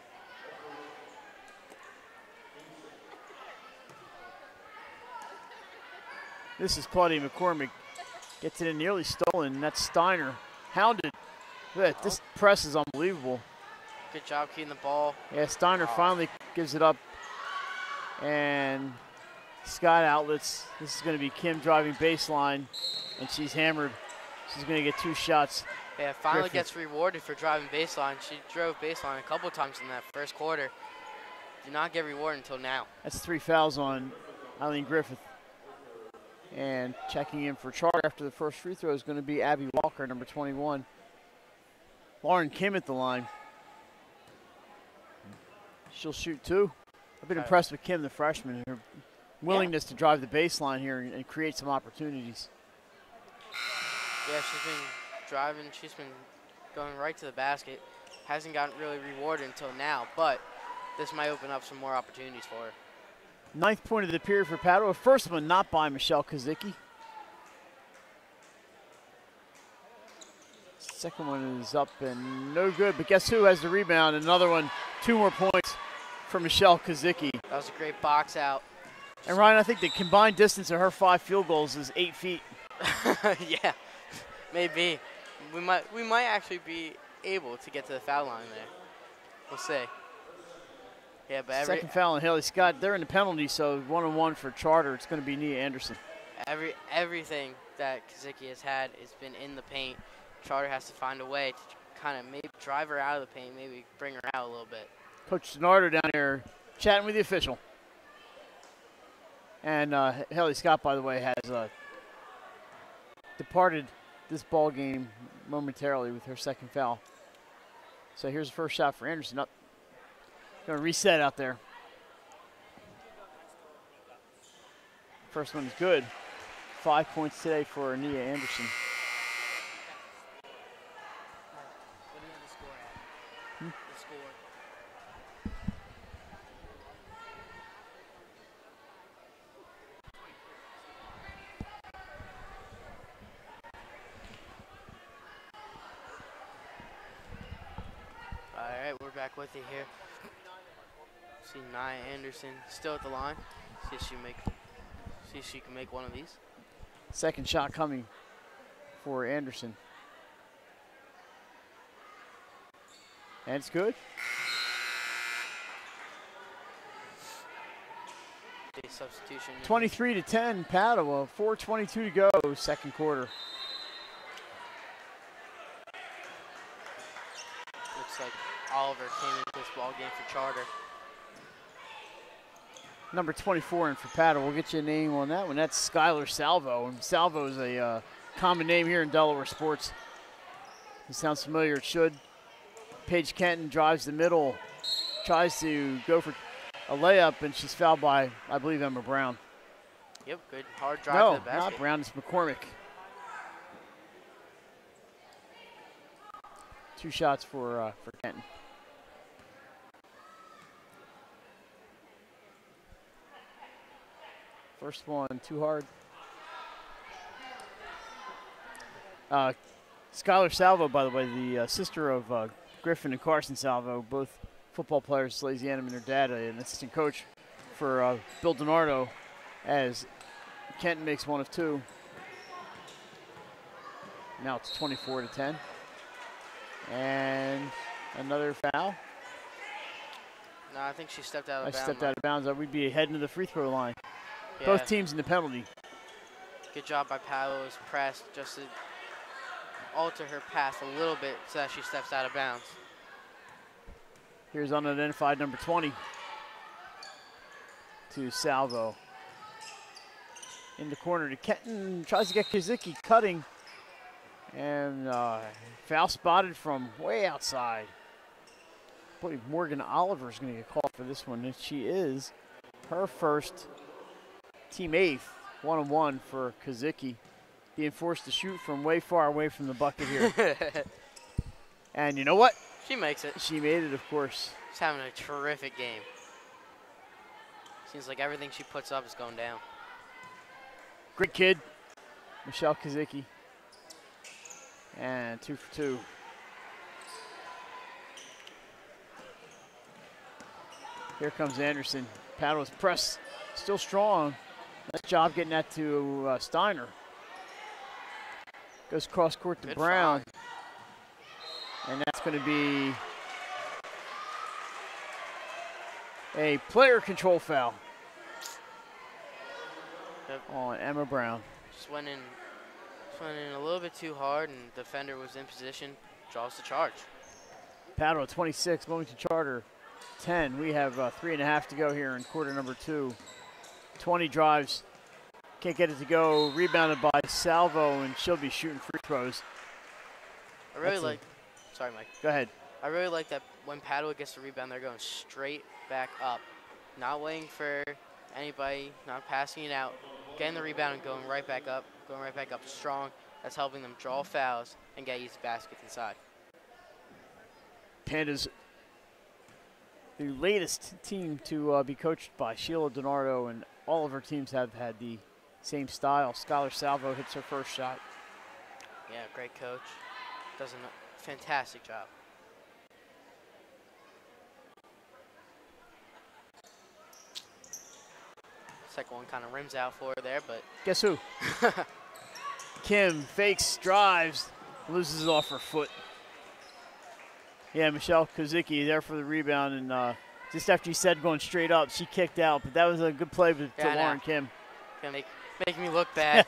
This is Claudia McCormick. Gets it in, nearly stolen, and that's Steiner. Hounded. Look at that. This press is unbelievable. Good job keeping the ball. Yeah, Steiner finally gives it up. And Scott outlets. This is going to be Kim driving baseline, and she's hammered. She's going to get 2 shots. Yeah, finally Griffith gets rewarded for driving baseline. She drove baseline a couple times in that first quarter. Did not get rewarded until now. That's 3 fouls on Eileen Griffith. And checking in for Charter after the first free throw is going to be Abby Walker, number 21. Lauren Kim at the line. She'll shoot 2. I've been impressed with Kim, the freshman, her willingness to drive the baseline here and create some opportunities. Yeah, she's been driving. She's been going right to the basket. Hasn't gotten really rewarded until now, but this might open up some more opportunities for her. 9th point of the period for Padua. First one not by Michelle Kazicki. Second one is up and no good, but guess who has the rebound? Another one, 2 more points for Michelle Kazicki. That was a great box out. And Ryan, I think the combined distance of her 5 field goals is 8 feet. Yeah, maybe. We might actually be able to get to the foul line there. We'll see. Yeah, but second foul on Haley Scott. They're in the penalty, so 1-on-1 for Charter. It's going to be Nia Anderson. Everything that Kazicki has had has been in the paint. Charter has to find a way to kind of maybe drive her out of the paint, maybe bring her out a little bit. Coach Denardo down here chatting with the official. And Haley Scott, by the way, has departed this ball game momentarily with her second foul. So here's the first shot for Anderson. Up. Going to reset out there. First one is good. 5 points today for Nia Anderson. What do you have the score at? The score. All right, we're back with you here. See Nia Anderson still at the line. See if she can make one of these. Second shot coming for Anderson. And it's good. Substitution. 23-10 Padua, 4:22 to go, second quarter. Looks like Oliver came into this ball game for Charter. Number 24 in for Padua. We'll get you a name on that one. That's Skylar Salvo. And Salvo is a common name here in Delaware sports. It sounds familiar. It should. Paige Kenton drives the middle, tries to go for a layup, and she's fouled by, I believe, Emma Brown. Yep, good hard drive No, to the basket. not Brown. It's McCormick. 2 shots for Kenton. First one, too hard. Skylar Salvo, by the way, the sister of Griffin and Carson Salvo, both football players, Lazianum and their dad, an assistant coach for Bill DiNardo, as Kenton makes 1 of 2. Now it's 24-10. And another foul. No, I think she stepped out of bounds. I stepped out of bounds. We'd be heading to the free throw line. Yeah. Both teams in the penalty. Good job by Padua's press just to alter her pass a little bit so that she steps out of bounds. Here's unidentified number 20 to Salvo. In the corner to Kenton, tries to get Kazicki cutting. And foul spotted from way outside. Boy, Morgan Oliver's going to get called for this one. And she is. Her first, team 8th, 1-on-1 for Kazicki. Being forced to shoot from way far away from the bucket here. And you know what? She makes it. She made it, of course. She's having a terrific game. Seems like everything she puts up is going down. Great kid, Michelle Kazicki. And 2 for 2. Here comes Anderson. Padua's press still strong. Nice job getting that to Steiner. Goes cross court to Brown. And that's going to be a player control foul on Emma Brown. Just went in a little bit too hard, and the defender was in position, draws the charge. Padua 26, Wilmington Charter 10. We have 3.5 to go here in quarter number 2. 20 drives, can't get it to go. Rebounded by Salvo, and she'll be shooting free throws. I really like. Sorry, Mike. Go ahead. I really like that when Padua gets the rebound, they're going straight back up, not waiting for anybody, not passing it out, getting the rebound and going right back up strong. That's helping them draw fouls and get easy baskets inside. Pandas, the latest team to be coached by Sheila DiNardo, and all of her teams have had the same style. Skylar Salvo hits her first shot. Yeah, great coach. Does a fantastic job. Second one kind of rims out for her there, but guess who? Kim fakes, drives, loses it off her foot. Yeah, Michelle Kazicki there for the rebound, and just after you said going straight up, she kicked out, but that was a good play to Lauren Kim. Gonna make me look bad.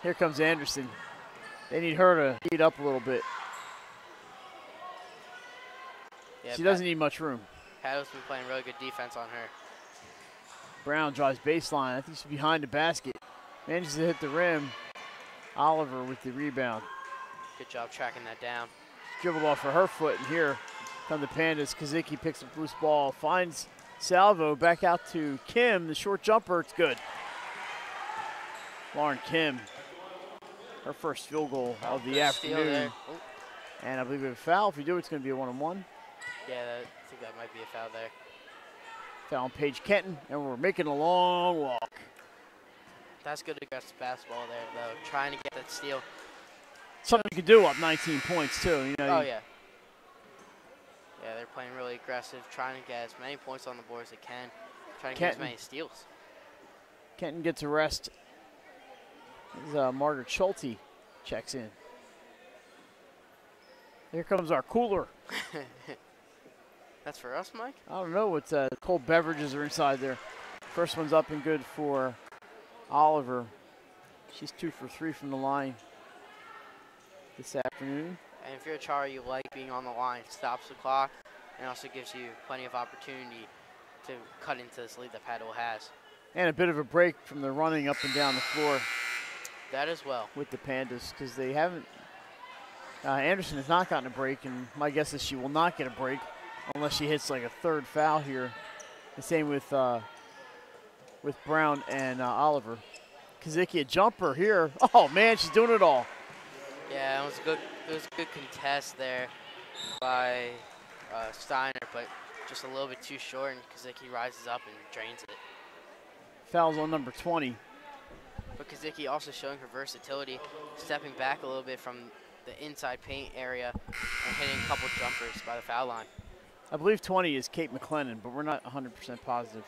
Here comes Anderson. They need her to heat up a little bit. Yeah, she doesn't need much room. Padua's been playing really good defense on her. Brown drives baseline. I think she's behind the basket. Manages to hit the rim. Oliver with the rebound. Good job tracking that down. Dribbled off of her foot, and here come the Pandas. Kazicki picks up loose ball, finds Salvo, back out to Kim. The short jumper, it's good. Lauren Kim, her first field goal of the afternoon. And I believe we have a foul. If we do, it's going to be a 1-on-1. Yeah, I think that might be a foul there. Foul on Paige Kenton, and we're making a long walk. That's good aggressive basketball there, though, trying to get that steal. Something you could do up 19 points, too. You know, yeah. Yeah, they're playing really aggressive, trying to get as many points on the board as they can, trying to get as many steals. Kenton gets a rest. Margaret Schulte checks in. Here comes our cooler. That's for us, Mike? I don't know what cold beverages are inside there. First one's up and good for Oliver. She's 2 for 3 from the line this afternoon. And if you're a Charter, you like being on the line. It stops the clock and also gives you plenty of opportunity to cut into this lead that Padua has. And a bit of a break from the running up and down the floor. That as well. With the Pandas, because they haven't. Anderson has not gotten a break, and my guess is she will not get a break unless she hits like a third foul here. The same with Brown and Oliver. Kazicki a jumper here. Oh man, she's doing it all. Yeah, it was good. It was a good contest there by Steiner, but just a little bit too short, and Kazicki rises up and drains it. Fouls on number 20. But Kazicki also showing her versatility, stepping back a little bit from the inside paint area and hitting a couple jumpers by the foul line. I believe 20 is Kate McLennan, but we're not 100% positive.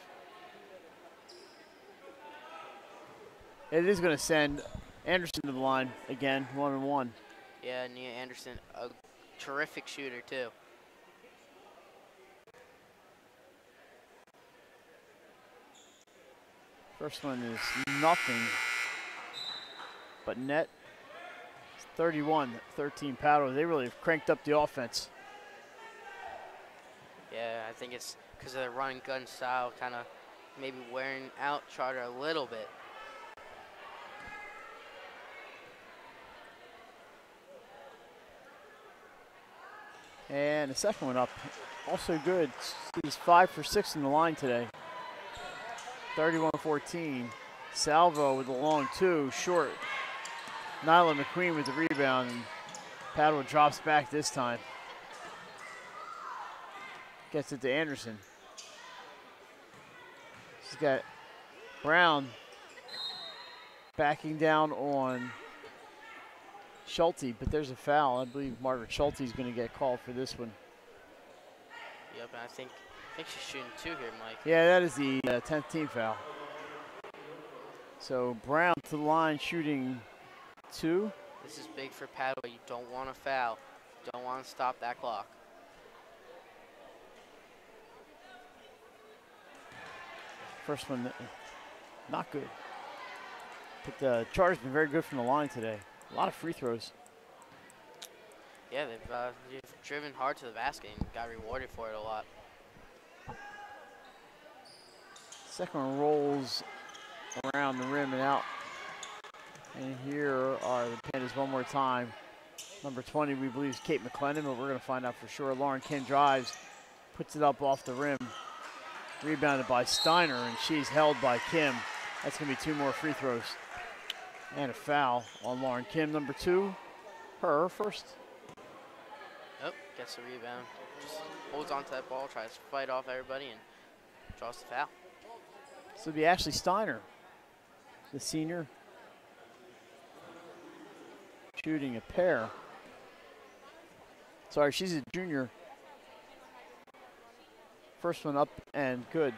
It is going to send Anderson to the line again, 1-1. Yeah, Nia Anderson, a terrific shooter too. First one is nothing but net. It's 31-13 Padua. They really have cranked up the offense. Yeah, I think it's because of their run gun style kind of maybe wearing out Charter a little bit. And the second one up, also good. He's 5 for 6 in the line today. 31-14. Salvo with a long two, short. Nyla McQueen with the rebound, and Padua drops back this time. Gets it to Anderson. She's got Brown backing down on Schulte, but there's a foul. I believe Margaret Schulte is going to get called for this one. Yep, and I think she's shooting two here, Mike. Yeah, that is the 10th team foul. So Brown to the line shooting two. This is big for Padua. You don't want to foul. You don't want to stop that clock. First one, not good. But the Charter's been very good from the line today. A lot of free throws. Yeah, they've driven hard to the basket and got rewarded for it a lot. Second one rolls around the rim and out. And here are the Pandas one more time. Number 20, we believe, is Kate McLennan, but we're going to find out for sure. Lauren Kim drives, puts it up off the rim. Rebounded by Steiner, and she's held by Kim. That's going to be two more free throws. And a foul on Lauren Kim, number 2. Her first. Yep, gets the rebound. Just holds onto that ball, tries to fight off everybody, and draws the foul. So it'll be Ashley Steiner, the senior, shooting a pair. Sorry, she's a junior. First one up and good.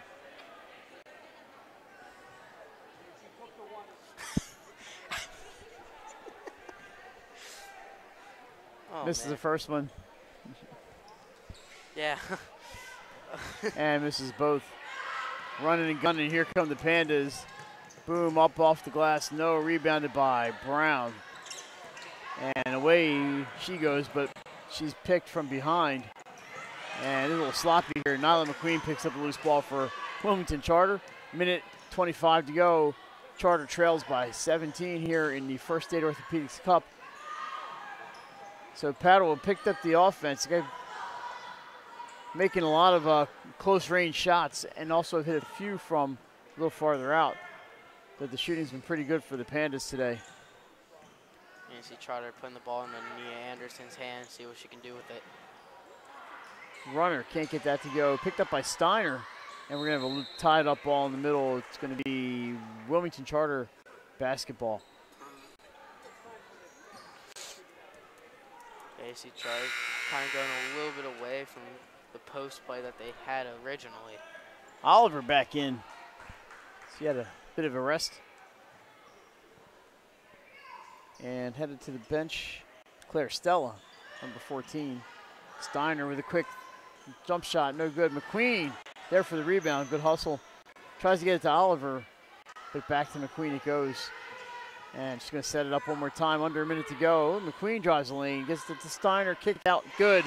Oh, Misses man. the first one. Yeah. And misses both. Running and gunning. Here come the Pandas. Boom, up off the glass. No, rebounded by Brown. And away she goes, but she's picked from behind. And a little sloppy here. Nyla McQueen picks up a loose ball for Wilmington Charter. Minute 25 to go. Charter trails by 17 here in the First State Orthopedics Cup. So Padua picked up the offense. Making a lot of close range shots and also hit a few from a little farther out. But the shooting's been pretty good for the Pandas today. You see Charter putting the ball into Nia Anderson's hands, see what she can do with it. Runner can't get that to go. Picked up by Steiner. And we're going to have a tied up ball in the middle. It's going to be Wilmington Charter basketball. Yeah, you see Charter kind of going a little bit away from the post play that they had originally. Oliver back in. She had a bit of a rest. And headed to the bench, Claire Stella, number 14. Steiner with a quick jump shot, no good. McQueen there for the rebound, good hustle. Tries to get it to Oliver, but back to McQueen it goes. And she's going to set it up one more time, under a minute to go. McQueen drives the lane, gets it to Steiner, kicked out, good.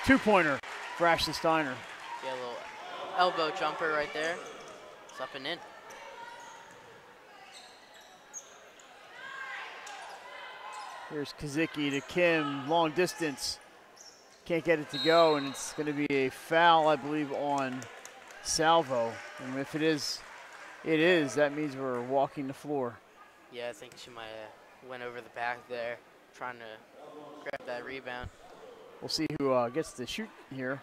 Two-pointer for Ashley Steiner. Yeah, a little elbow jumper right there. It's up and in. Here's Kazicki to Kim, long distance. Can't get it to go, and it's going to be a foul, I believe, on Salvo. And if it is, that means we're walking the floor. Yeah, I think she might have went over the back there, trying to grab that rebound. We'll see who gets to shoot here.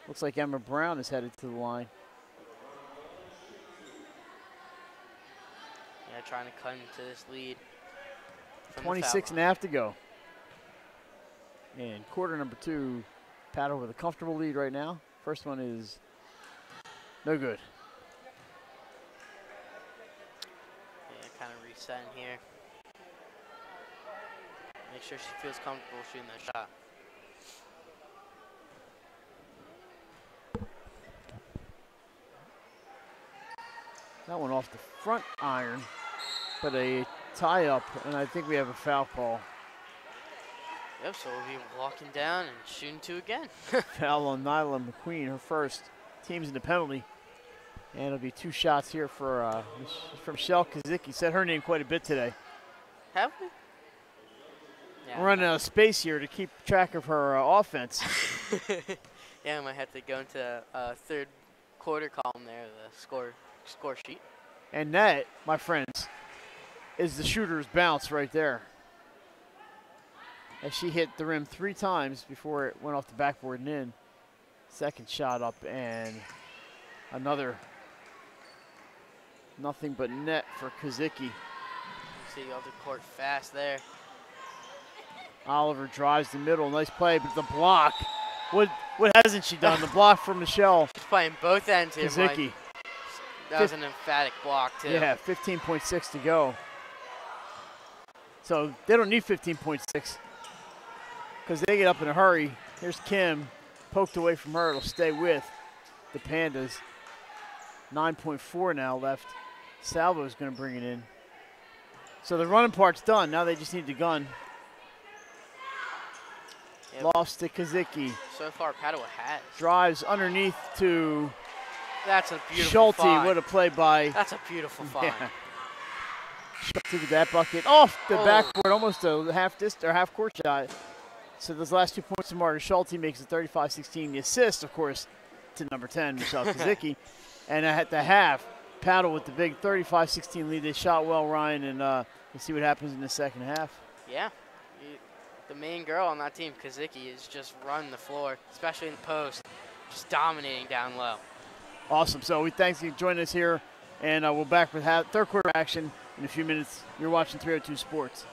Looks like Emma Brown is headed to the line. Yeah, trying to cut into this lead. 26 and a half to go. And quarter number 2, Padua with a comfortable lead right now. First one is no good. Yeah, kind of resetting here. Make sure she feels comfortable shooting that shot. That one off the front iron, but a tie up, and I think we have a foul call. Yep, so we'll be walking down and shooting 2 again. Foul on Nyla McQueen, her first. Team's in the penalty. And it'll be 2 shots here for from Michelle Kazicki. Said her name quite a bit today. Have we? Yeah. We're running out of space here to keep track of her offense. Yeah, I might have to go into third quarter column there, the score sheet. And that, my friends, is the shooter's bounce right there. As she hit the rim 3 times before it went off the backboard and in. Second shot up, and another nothing but net for Kazicki. See off the court fast there. Oliver drives the middle, nice play, but the block. What hasn't she done? The block from Michelle. She's playing both ends here, Kazicki. Mike. That was an emphatic block, too. Yeah, 15.6 to go. So they don't need 15.6 because they get up in a hurry. Here's Kim, poked away from her. It'll stay with the Pandas. 9.4 now left. Salvo's going to bring it in. So the running part's done. Now they just need the gun. Yep. Lost to Kazicki. So far, Padua has. Drives underneath to That's a beautiful Schulte. find. What a play by. That's a beautiful find. Yeah. Schulte with that bucket off the backboard, almost a half court shot. So those last 2 points to Marta Schulte makes it 35-16. The assist, of course, to number 10, Michelle Kazicki. And at the half, Padua with the big 35-16 lead. They shot well, Ryan, and we'll see what happens in the second half. Yeah. The main girl on that team, Kazicki, is just running the floor, especially in the post, just dominating down low. Awesome. So we thank you for joining us here, and we'll be back with third quarter action in a few minutes. You're watching 302 Sports.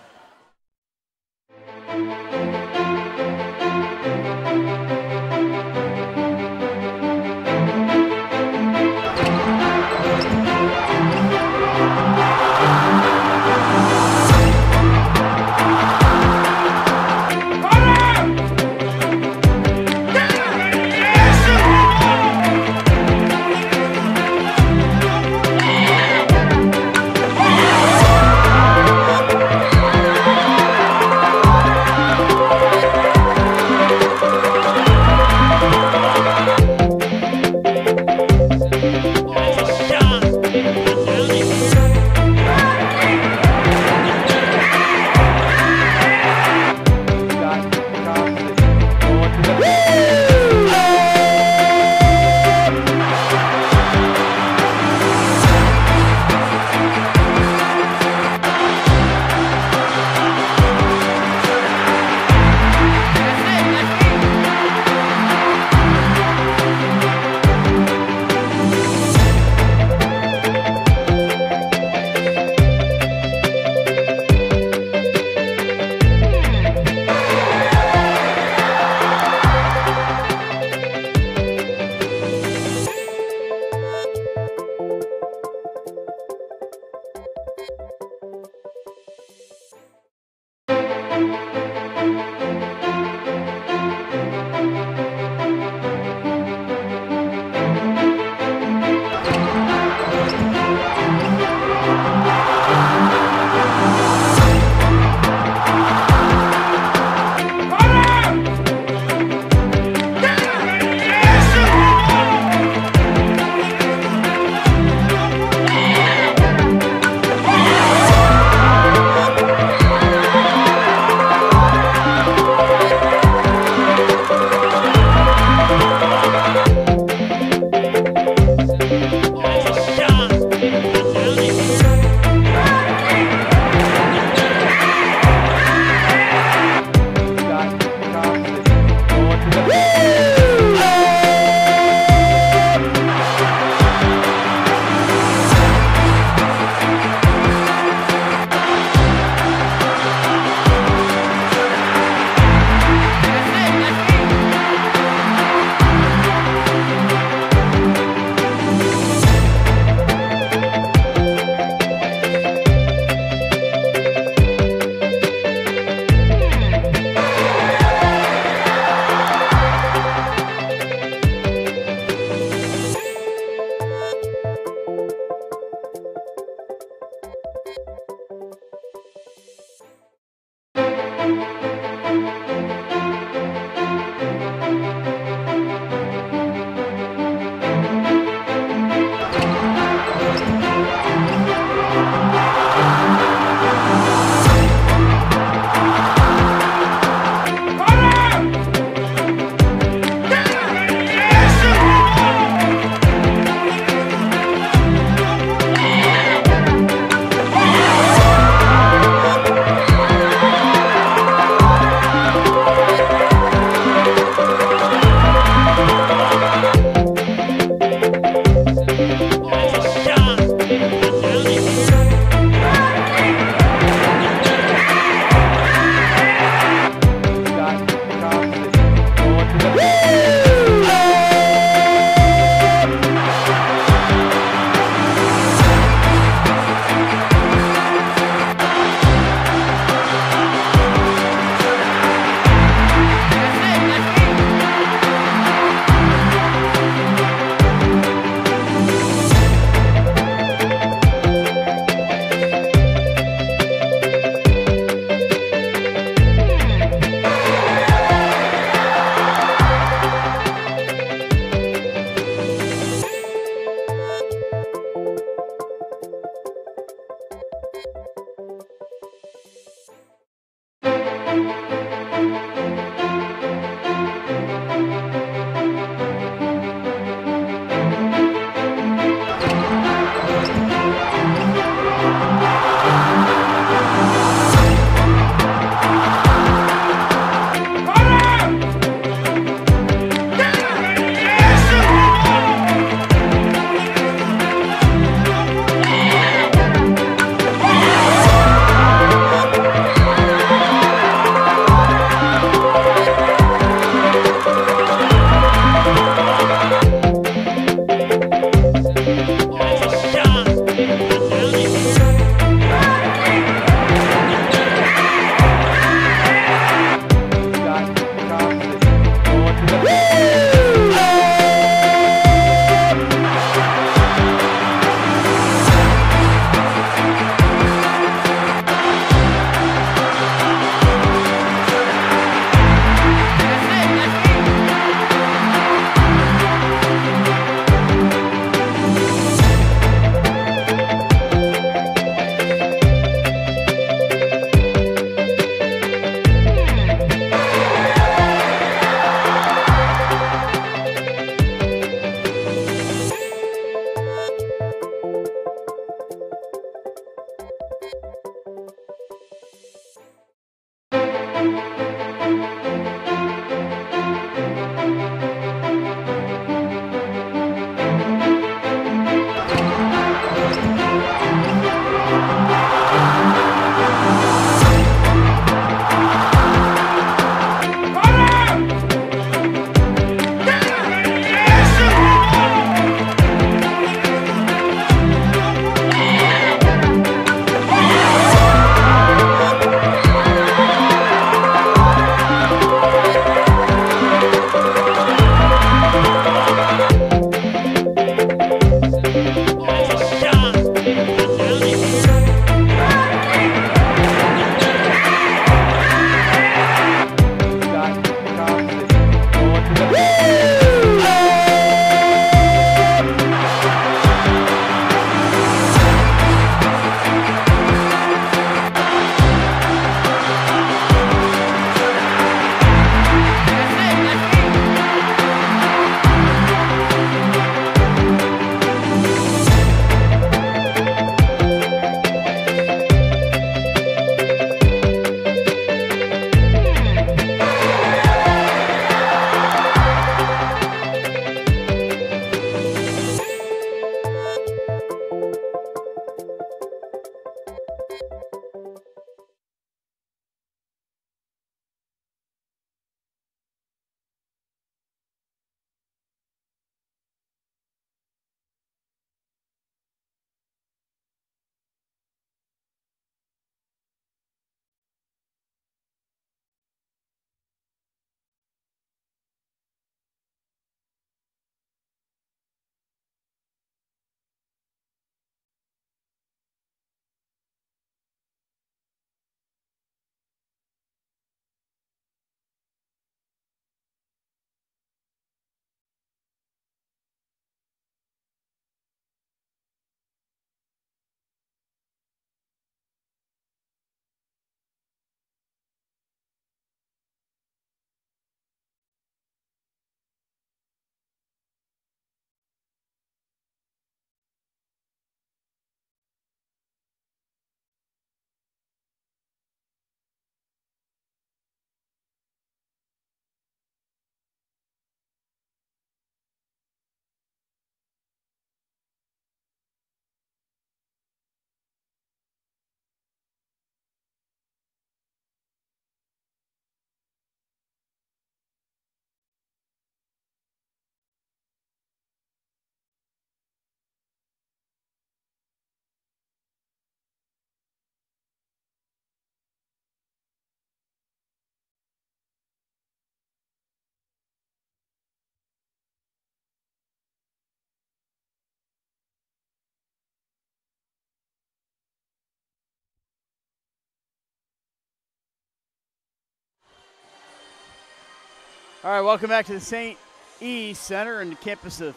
All right, welcome back to the St. E Center and the campus of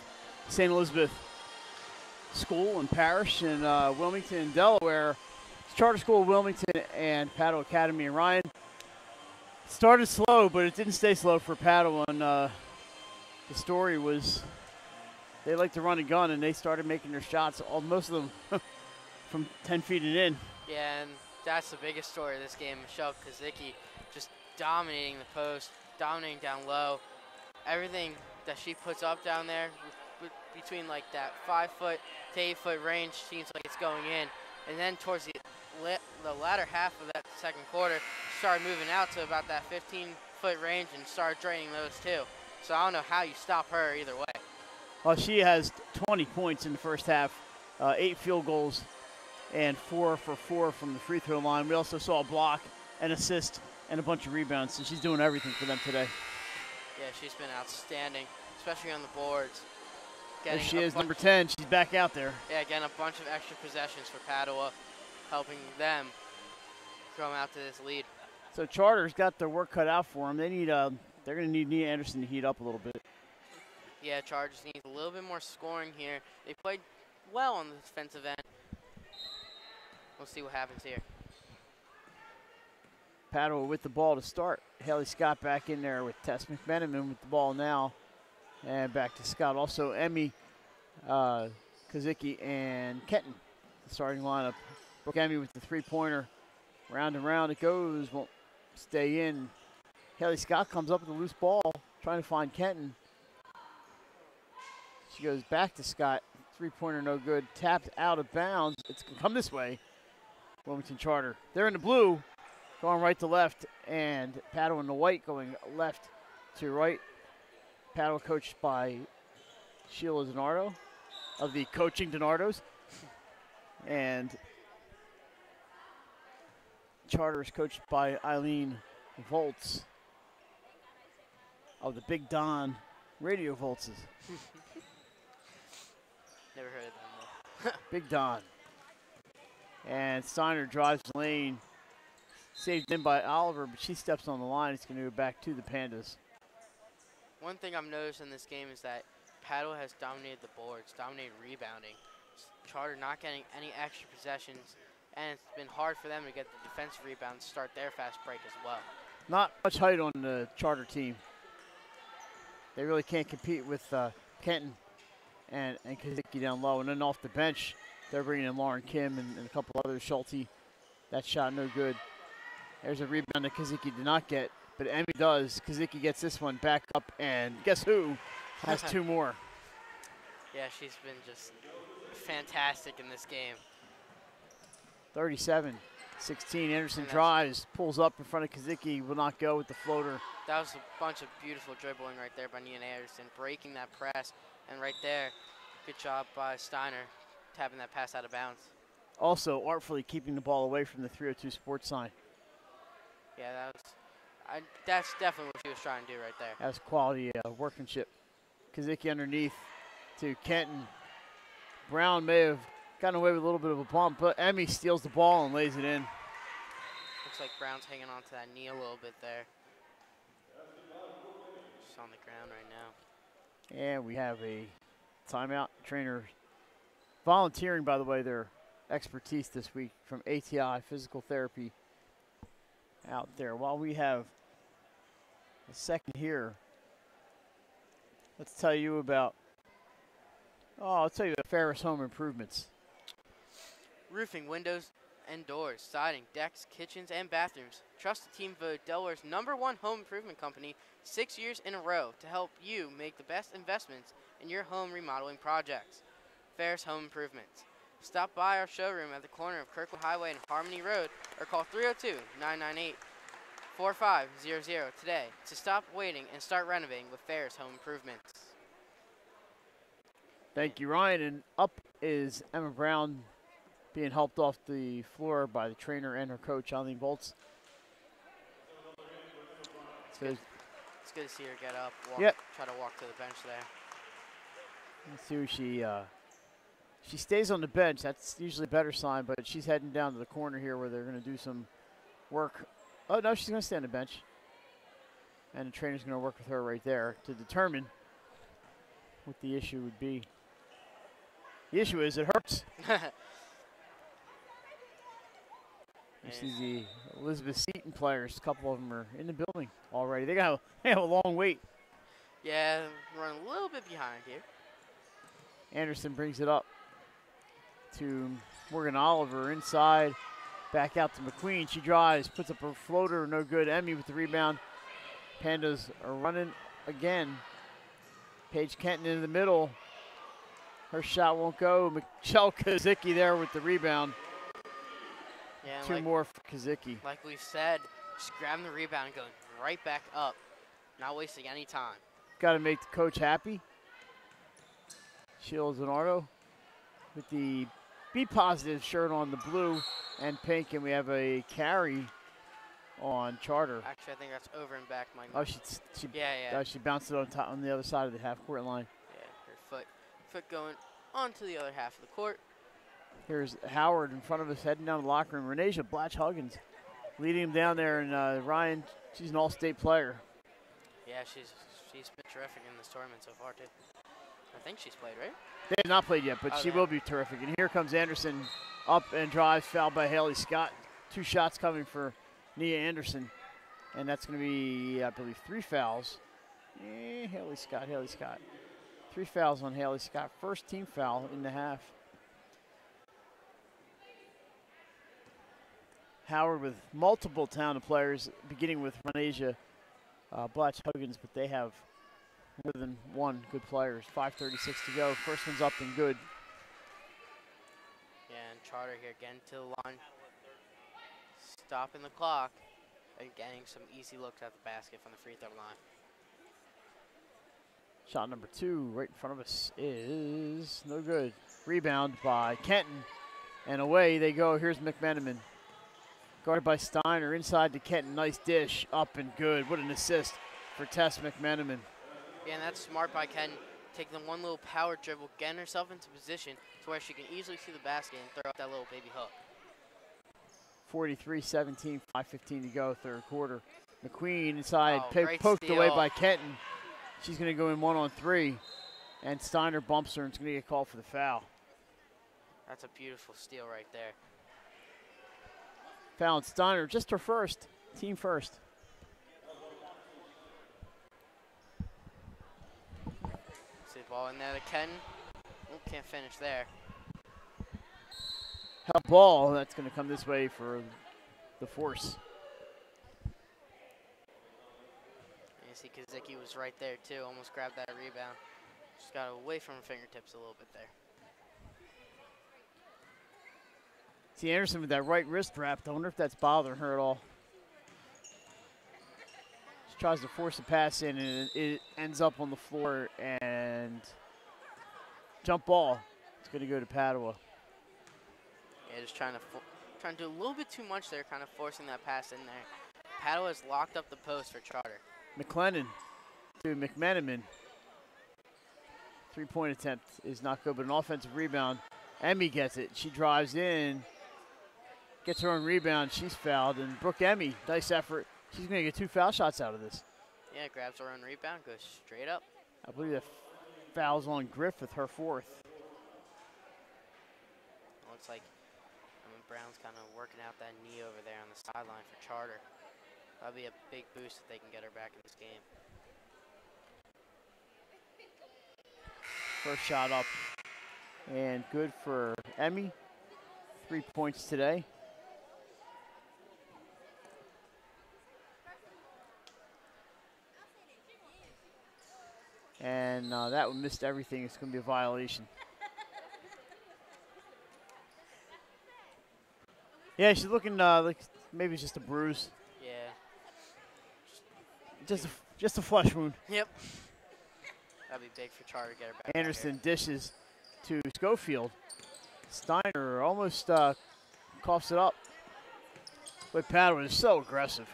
St. Elizabeth School and Parish in Wilmington, Delaware. It's Charter School of Wilmington and Padua Academy. And Ryan started slow, but it didn't stay slow for Padua. And the story was they like to run and gun, and they started making their shots, most of them from 10 feet and in. Yeah, and that's the biggest story of this game. Michelle Kazicki just dominating the post, dominating down low. Everything that she puts up down there between like that 5 foot to 8 foot range seems like it's going in. And then towards the latter half of that second quarter, she started moving out to about that 15 foot range and started draining those too. So I don't know how you stop her either way. Well, she has 20 points in the first half, 8 field goals, and 4 for 4 from the free throw line. We also saw a block, an assist, and a bunch of rebounds, so she's doing everything for them today. Yeah, she's been outstanding, especially on the boards. There she is, number 10. She's back out there. Yeah, getting a bunch of extra possessions for Padua, helping them come out to this lead. So Charter's got their work cut out for them. They need, they're going to need Nia Anderson to heat up a little bit. Yeah, Chargers need a little bit more scoring here. They played well on the defensive end. We'll see what happens here. Padua with the ball to start. Haley Scott back in there with Tess McMenamin with the ball now. And back to Scott. Also, Emmy Kazicki and Kenton, the starting lineup. Brooke Emmy with the three-pointer. Round and round it goes. Won't stay in. Haley Scott comes up with a loose ball, trying to find Kenton. She goes back to Scott. Three-pointer no good. Tapped out of bounds. It's going to come this way. Wilmington Charter. They're in the blue, going right to left, and Padua in the white going left to right. Padua coached by Sheila DiNardo of the Coaching DiNardos. And Charter is coached by Eileen Volts of the Big Don Radio Voltses. Never heard of them though. Big Don. And Steiner drives the lane. Saved in by Oliver, but she steps on the line. It's going to go back to the Pandas. One thing I've noticed in this game is that Padua has dominated the boards, dominated rebounding. Charter not getting any extra possessions, and it's been hard for them to get the defensive rebounds to start their fast break as well. Not much height on the Charter team. They really can't compete with Kenton and Kazicki down low. And then off the bench, they're bringing in Lauren Kim and a couple others. Schulte, that shot no good. There's a rebound that Kazicki did not get, but Emmy does. Kazicki gets this one back up, and guess who has 2 more? Yeah, she's been just fantastic in this game. 37-16. Anderson drives, pulls up in front of Kazicki, will not go with the floater. That was a bunch of beautiful dribbling right there by Nia Anderson, breaking that press, and right there, good job by Steiner, tapping that pass out of bounds. Also, artfully keeping the ball away from the 302 sports sign. Yeah, that's definitely what she was trying to do right there. That's quality workmanship. Kazicki underneath to Kenton. Brown may have gotten away with a little bit of a bump, but Emmy steals the ball and lays it in. Looks like Brown's hanging on to that knee a little bit there. She's on the ground right now. And we have a timeout. Trainer volunteering, by the way, their expertise this week from ATI Physical Therapy out there. While we have a second here, let's tell you about, I'll tell you about Ferris Home Improvements. Roofing, windows and doors, siding, decks, kitchens, and bathrooms. Trust the team voted Delaware's #1 home improvement company 6 years in a row to help you make the best investments in your home remodeling projects. Ferris Home Improvements. Stop by our showroom at the corner of Kirkwood Highway and Harmony Road or call 302-998-4500 today to stop waiting and start renovating with Ferris Home Improvements. Thank you, Ryan. And up is Emma Brown being helped off the floor by the trainer and her coach, Eileen Volts. It's good to see her get up, try to walk to the bench there. Let's see who she stays on the bench. That's usually a better sign, but she's heading down to the corner here where they're going to do some work. Oh, no, she's going to stay on the bench. And the trainer's going to work with her right there to determine what the issue would be. The issue is it hurts. You see the Elizabeth Seton players, a couple of them are in the building already. They have a long wait. Yeah, running a little bit behind here. Anderson brings it up to Morgan Oliver inside, back out to McQueen. She drives, puts up her floater, no good. Emmy with the rebound. Pandas are running again. Paige Kenton in the middle. Her shot won't go. Michelle Kazicki there with the rebound. Yeah, Two more for Kazicki. Like we've said, just grabbing the rebound and going right back up. Not wasting any time. Got to make the coach happy. Sheila Zanardo with the Be Positive shirt on, the blue and pink, and we have a carry on Charter. Actually, I think that's over and back. Oh, she bounced it on the other side of the half-court line. Yeah, her foot going onto the other half of the court. Here's Howard in front of us, heading down the locker room. Renasia Blatch-Huggins leading him down there, and Ryan, she's an all-state player. Yeah, she's been terrific in this tournament so far, too. I think she's played, right? They have not played yet, but she will be terrific. And here comes Anderson up and drives, fouled by Haley Scott. 2 shots coming for Nia Anderson, and that's going to be, I believe, 3 fouls. Haley Scott. 3 fouls on Haley Scott. First team foul in the half. Howard with multiple talented players, beginning with Renasia Blatch-Huggins, but they have more than one good player. 5:36 to go. First one's up and good. Yeah, and Charter here getting to the line, stopping the clock, and getting some easy looks at the basket from the free throw line. Shot number 2 right in front of us is no good. Rebound by Kenton, and away they go. Here's McMenamin. Guarded by Steiner, inside to Kenton. Nice dish, up and good. What an assist for Tess McMenamin. Yeah, and that's smart by Kenton, taking the one little power dribble, getting herself into position to where she can easily see the basket and throw out that little baby hook. 43-17, 5:15 to go, third quarter. McQueen inside, poked steal away by Kenton. She's going to go in 1-on-3, and Steiner bumps her and it's going to get called for the foul. That's a beautiful steal right there. Foul on Steiner, just her first, team first. See the ball in there to Kenton. Oh, can't finish there. Help ball, that's going to come this way for the Force. You see Kazicki was right there too, almost grabbed that rebound. Just got away from her fingertips a little bit there. See Anderson with that right wrist wrapped. I wonder if that's bothering her at all. She tries to force a pass in, and it ends up on the floor, and jump ball. It's going to go to Padua. Yeah, just trying to do a little bit too much there, kind of forcing that pass in there. Padua has locked up the post for Charter. McLennan to McMenamin. 3-point attempt is not good, but an offensive rebound. Emmy gets it. She drives in, gets her own rebound. She's fouled, and Brooke Emmy, nice effort. She's going to get 2 foul shots out of this. Yeah, grabs her own rebound, goes straight up. I believe that foul's on Griffith, her 4th. Looks like Brown's kind of working out that knee over there on the sideline for Charter. That'll be a big boost if they can get her back in this game. First shot up and good for Emmy. 3 points today. And that one missed everything. It's going to be a violation. Yeah, she's looking like maybe it's just a bruise. Yeah. Just a flesh wound. Yep. That'd be big for Charter to get her back. Anderson dishes to Schofield. Steiner almost coughs it up. But Padua is so aggressive.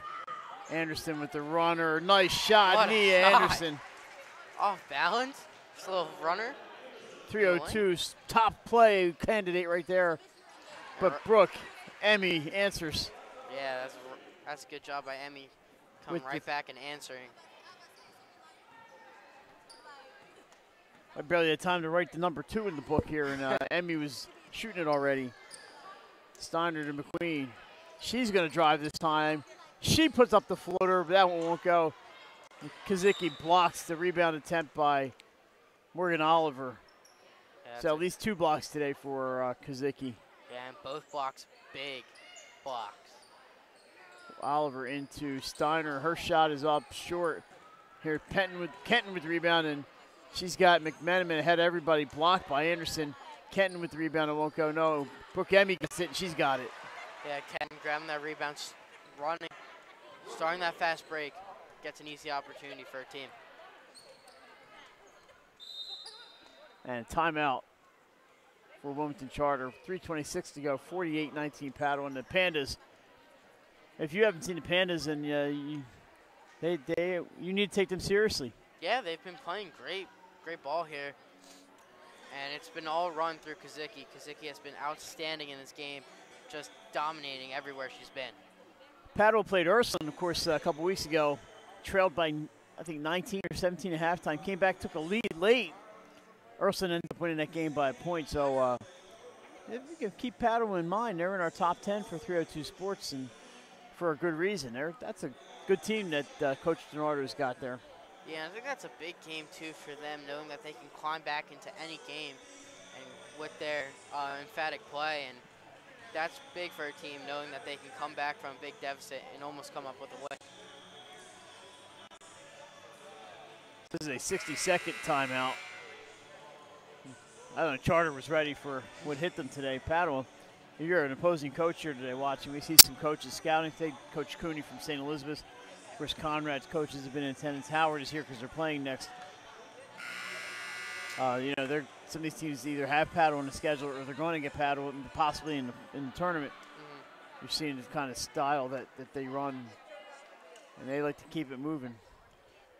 Anderson with the runner. Nice shot, Nia Anderson. Off balance. Just a little runner. 302's top play candidate right there. But Brooke, Emmy answers. Yeah, that's a good job by Emmy. Coming right back and answering. I barely had time to write the number 2 in the book here, and Emmy was shooting it already. Steiner to McQueen. She's going to drive this time. She puts up the floater, but that one won't go. Kazicki blocks the rebound attempt by Morgan Oliver. Yeah, so at least 2 blocks today for Kazicki. Yeah, and both blocks, big blocks. Oliver into Steiner. Her shot is up short. Here, Kenton with the rebound, and she's got McMenamin ahead of everybody, blocked by Anderson. Kenton with the rebound, it won't go. No, Brooke Emmy gets it, and she's got it. Yeah, Kenton grabbing that rebound, running, starting that fast break, gets an easy opportunity for her team. And timeout for Wilmington Charter. 3:26 to go, 48-19 Padua. And the Pandas, if you haven't seen the Pandas, and you need to take them seriously. Yeah, they've been playing great ball here. And it's been all run through Kazicki. Kazicki has been outstanding in this game, just dominating everywhere she's been. Padua played Ursuline, of course, a couple weeks ago. Trailed by, I think, 19 or 17 at halftime. Came back, took a lead late. Ursuline ended up winning that game by a point. So if you can keep Padua in mind, they're in our top 10 for 302 Sports, and for a good reason. That's a good team that Coach DiNardo's got there. Yeah, I think that's a big game, too, for them, knowing that they can climb back into any game and with their emphatic play. And that's big for a team, knowing that they can come back from a big deficit and almost come up with a win. This is a 60-second timeout. I don't know, Charter was ready for what hit them today. Padua, if you're an opposing coach here today watching, we see some coaches scouting today. Coach Cooney from St. Elizabeth. Of course, Conrad's coaches have been in attendance. Howard is here because they're playing next. Some of these teams either have Padua on the schedule or they're going to get Padua possibly in the tournament. Mm-hmm. You're seeing the kind of style that they run, and they like to keep it moving.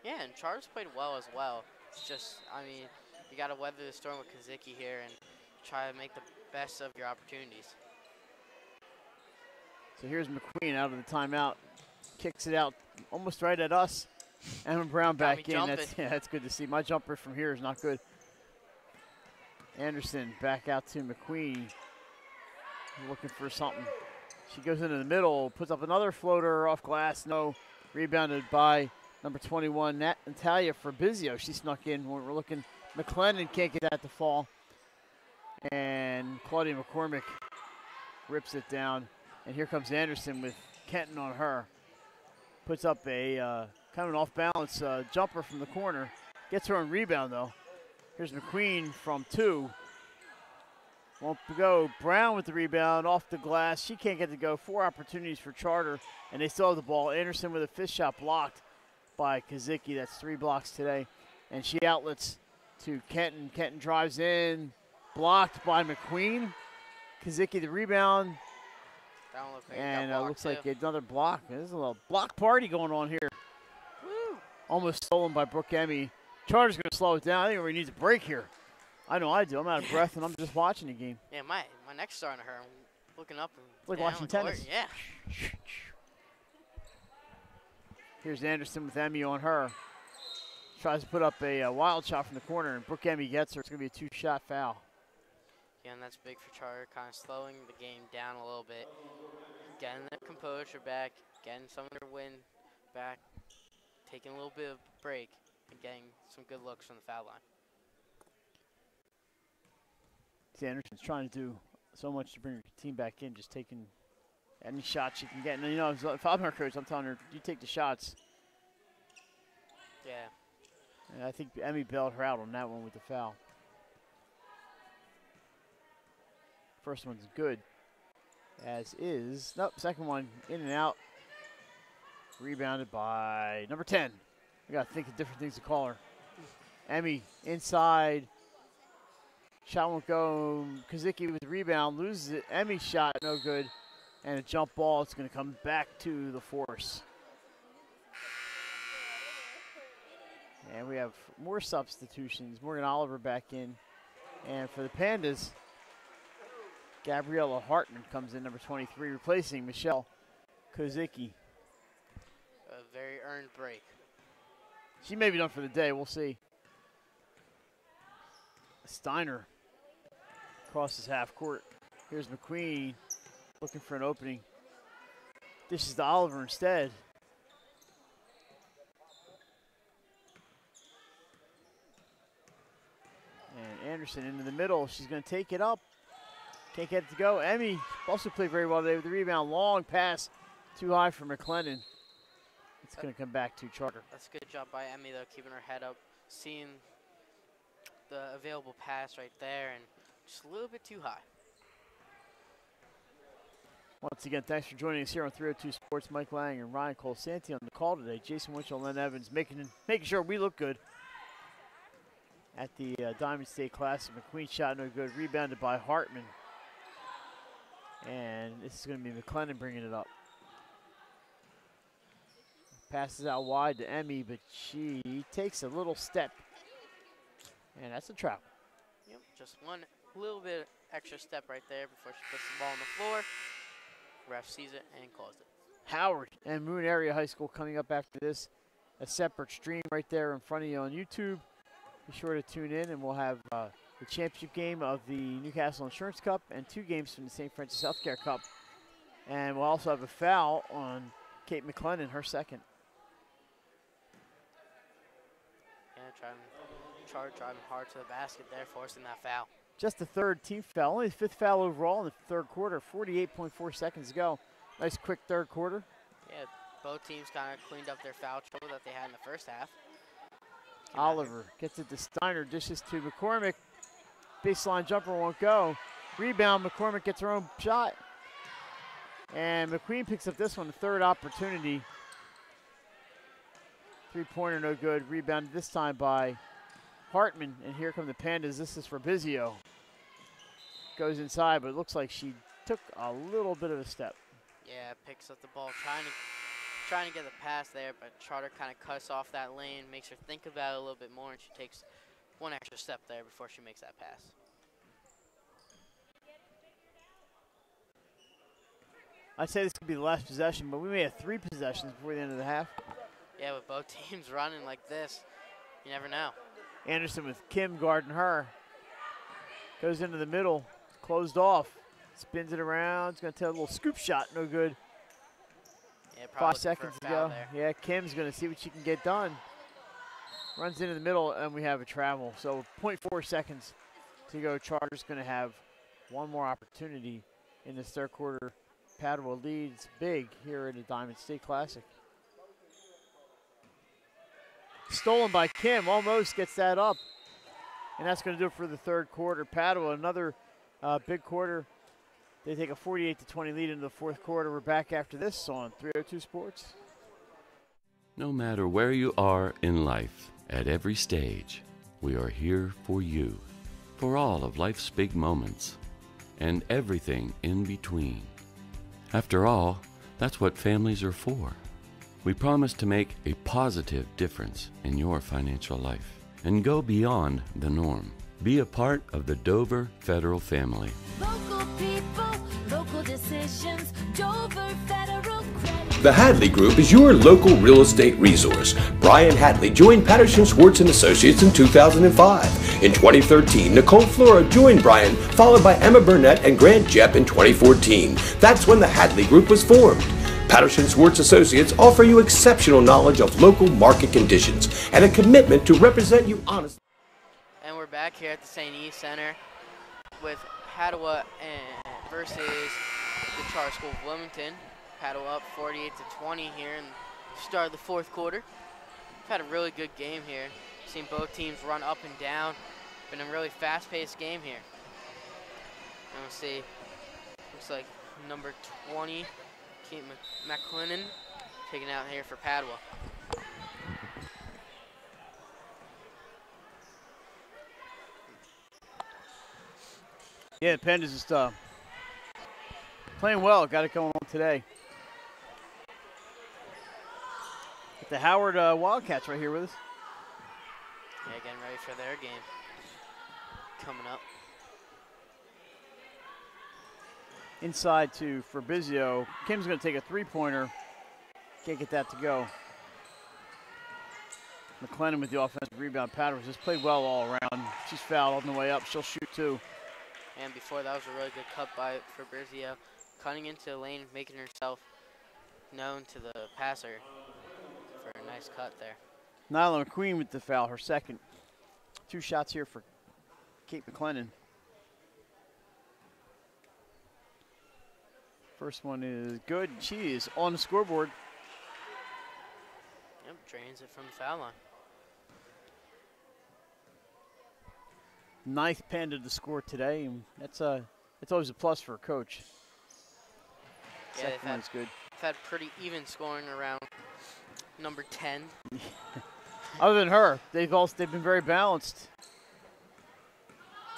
Yeah, and Charter's played well as well. It's just, I mean, you got to weather the storm with Kazicki here and try to make the best of your opportunities. So here's McQueen out of the timeout. Kicks it out almost right at us. Emma Brown back in. That's good to see. My jumper from here is not good. Anderson back out to McQueen. Looking for something. She goes into the middle, puts up another floater off glass. No. Rebounded by number 21, Natalia Fabrizio. She snuck in when we're looking. McLennan can't get that to fall. And Claudia McCormick rips it down. And here comes Anderson with Kenton on her. Puts up a kind of an off-balance jumper from the corner. Gets her on rebound, though. Here's McQueen from 2. Won't go. Brown with the rebound off the glass. She can't get to go. 4 opportunities for Charter, and they still have the ball. Anderson with a fifth shot blocked by Kazicki. That's 3 blocks today. And she outlets to Kenton. Kenton drives in. Blocked by McQueen. Kazicki the rebound. That one looked like and it looks like another block. There's a little block party going on here. Woo. Almost stolen by Brooke Emmy. Charter's going to slow it down. I think we need a break here. I know I do. I'm out of breath, and I'm just watching the game. Yeah, my neck's starting to hurt. I'm looking up. And it's like watching tennis. Yeah. Here's Anderson with Emmy on her. Tries to put up a wild shot from the corner, and Brooke Emmy gets her. It's going to be a 2-shot foul. Yeah, and that's big for Charter, kind of slowing the game down a little bit. Getting their composure back, getting some of their wind back, taking a little bit of a break, and getting some good looks from the foul line. See, Anderson's trying to do so much to bring her team back in, just taking any shot she can get. And, if I'm her coach, I'm telling her, you take the shots. Yeah. And I think Emmy bailed her out on that one with the foul. First one's good, as is. Nope, second one in and out. Rebounded by number 10. We got to think of different things to call her. Emmy inside. Shot won't go. Kazicki with the rebound, loses it. Emmy shot, no good. And a jump ball. It's going to come back to the Force. And we have more substitutions. Morgan Oliver back in. And for the Pandas, Gabriella Hartman comes in, number 23, replacing Michelle Kazicki. A very earned break. She may be done for the day. We'll see. Steiner crosses half court. Here's McQueen looking for an opening. Dishes to Oliver instead. And Anderson into the middle. She's going to take it up. Can't get it to go. Emmy also played very well today with the rebound. Long pass. Too high for McLennan. It's going to come back to Charter. That's a good job by Emmy, though, keeping her head up, seeing the available pass right there, and just a little bit too high. Once again, thanks for joining us here on 302 Sports. Mike Lang and Ryan Colasanti on the call today. Jason Winchell and Len Evans making sure we look good at the Diamond State Classic. McQueen shot no good. Rebounded by Hartman. And this is going to be McLennan bringing it up. Passes out wide to Emmy, but she takes a little step. And that's a trap. Yep, just one little bit extra step right there before she puts the ball on the floor. Ref sees it and calls it. Howard and Moon Area High School coming up after this. A separate stream right there in front of you on YouTube. Be sure to tune in, and we'll have the championship game of the Newcastle Insurance Cup and 2 games from the St. Francis Healthcare Cup. And we'll also have a foul on Kate McLennan, her second. Charter driving hard to the basket there, forcing that foul. Just the 3rd team foul, only the 5th foul overall in the 3rd quarter. 48.4 seconds to go. Nice quick 3rd quarter. Yeah, both teams kind of cleaned up their foul trouble that they had in the first half. Oliver gets it to Steiner, dishes to McCormick. Baseline jumper won't go. Rebound, McCormick gets her own shot. And McQueen picks up this one, the 3rd opportunity. 3-pointer no good. Rebounded this time by Hartman. And here come the Pandas. This is for Bizio. Goes inside, but it looks like she took a little bit of a step. Yeah, picks up the ball, trying to get the pass there, but Charter kind of cuts off that lane, makes her think about it a little bit more, and she takes one extra step there before she makes that pass. I'd say this could be the last possession, but we may have 3 possessions before the end of the half. Yeah, with both teams running like this, you never know. Anderson with Kim guarding her. Goes into the middle, closed off. Spins it around. It's going to take a little scoop shot. No good. Yeah, 5 seconds to go. there. Yeah, Kim's going to see what she can get done. Runs into the middle, and we have a travel. So 0.4 seconds to go. Charter's going to have one more opportunity in this 3rd quarter. Padua leads big here in the Diamond State Classic. Stolen by Kim. Almost gets that up. And that's going to do it for the 3rd quarter. Padua, another big quarter. They take a 48-20 lead into the 4th quarter. We're back after this on 302 Sports. No matter where you are in life, at every stage, we are here for you, for all of life's big moments, and everything in between. After all, that's what families are for. We promise to make a positive difference in your financial life and go beyond the norm. Be a part of the Dover Federal family. Local people, local decisions, Dover Federal Credit. The Hadley Group is your local real estate resource. Brian Hadley joined Patterson Schwartz & Associates in 2005. In 2013, Nicole Flora joined Brian, followed by Emma Burnett and Grant Jepp in 2014. That's when the Hadley Group was formed. Patterson Schwartz Associates offer you exceptional knowledge of local market conditions and a commitment to represent you honestly. And we're back here at the St. E Center with Padua versus the Charter School of Wilmington. Padua up 48-20 here in the start of the 4th quarter. We've had a really good game here. Seen both teams run up and down. Been a really fast-paced game here. And we'll see. Looks like number 20, Kate McLennan, taking out here for Padua. Yeah, the Pandas just playing well. Got it going on today. Got the Howard Wildcats right here with us. Yeah, getting ready for their game coming up. Inside to Fabrizio. Kim's going to take a 3-pointer. Can't get that to go. McLennan with the offensive rebound. Padua just played well all around. She's fouled on the way up. She'll shoot two. And before that was a really good cut by Fabrizio, cutting into the lane, making herself known to the passer for a nice cut there. Nyla McQueen with the foul, her second. 2 shots here for Kate McLennan. First one is good. She is on the scoreboard. Yep, drains it from the foul line. 9th Panda to score today, and that's always a plus for a coach. Yeah, Second one's good. They've had pretty even scoring around number 10. Other than her, they've been very balanced.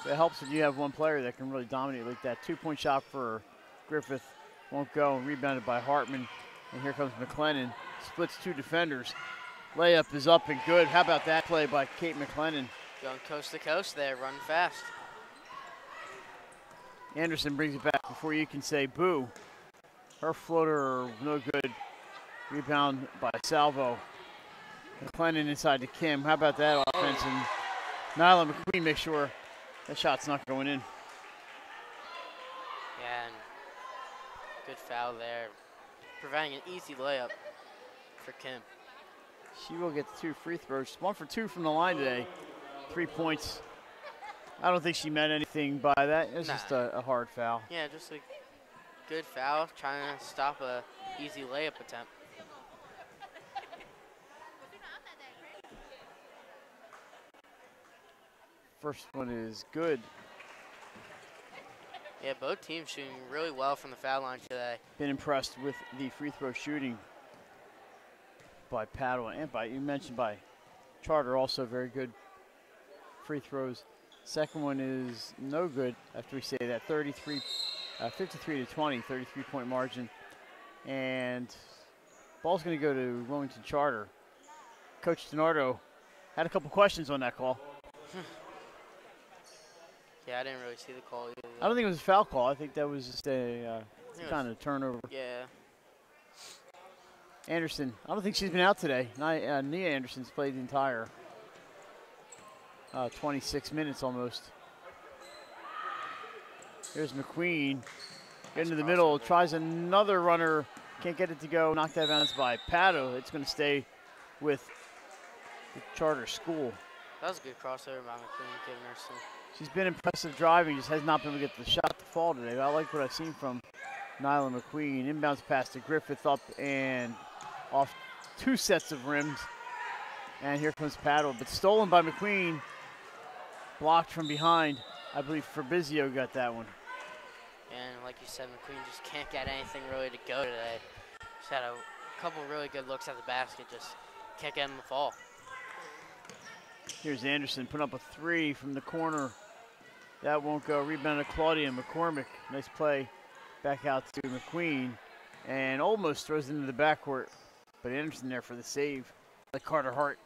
It helps if you have one player that can really dominate like that. 2-point shot for Griffith won't go. Rebounded by Hartman, and here comes McLennan. Splits 2 defenders. Layup is up and good. How about that play by Kate McLennan? Going coast to coast there, running fast. Anderson brings it back before you can say boo. Her floater, no good. Rebound by Salvo. McLennan inside to Kim. How about that offense? And Nyla McQueen makes sure that shot's not going in. Yeah, and good foul there. Providing an easy layup for Kim. She will get the 2 free throws. 1 for 2 from the line today. 3 points. I don't think she meant anything by that. It was just a hard foul. Yeah, just a good foul, trying to stop a easy layup attempt. First one is good. Yeah, both teams shooting really well from the foul line today. Been impressed with the free throw shooting by Padua and you mentioned by Charter, also very good free throws. Second one is no good after we say that. 53 to 20, 33-point margin. And ball's going to go to Wilmington Charter. Coach DiNardo had a couple questions on that call. Yeah, I didn't really see the call either. I don't think it was a foul call. I think that was just a kind of turnover. Yeah. Anderson, I don't think she's been out today. Nia Anderson's played the entire 26 minutes almost. Here's McQueen. Getting to the middle, tries another runner. Can't get it to go. Knocked out of bounds by Padua. It's going to stay with the Charter school. That was a good crossover by McQueen, giving her some. She's been impressive driving, just has not been able to get the shot to fall today. I like what I've seen from Nyla McQueen. Inbounds pass to Griffith up and off 2 sets of rims. And here comes Padua, but stolen by McQueen. Blocked from behind. I believe Fabrizio got that one. And like you said, McQueen just can't get anything really to go today. She's had a couple really good looks at the basket, just can't get him to fall. Here's Anderson putting up a 3 from the corner. That won't go. Rebound to Claudia McCormick. Nice play. Back out to McQueen. And almost throws into the backcourt. But Anderson there for the save. Like Carter Hart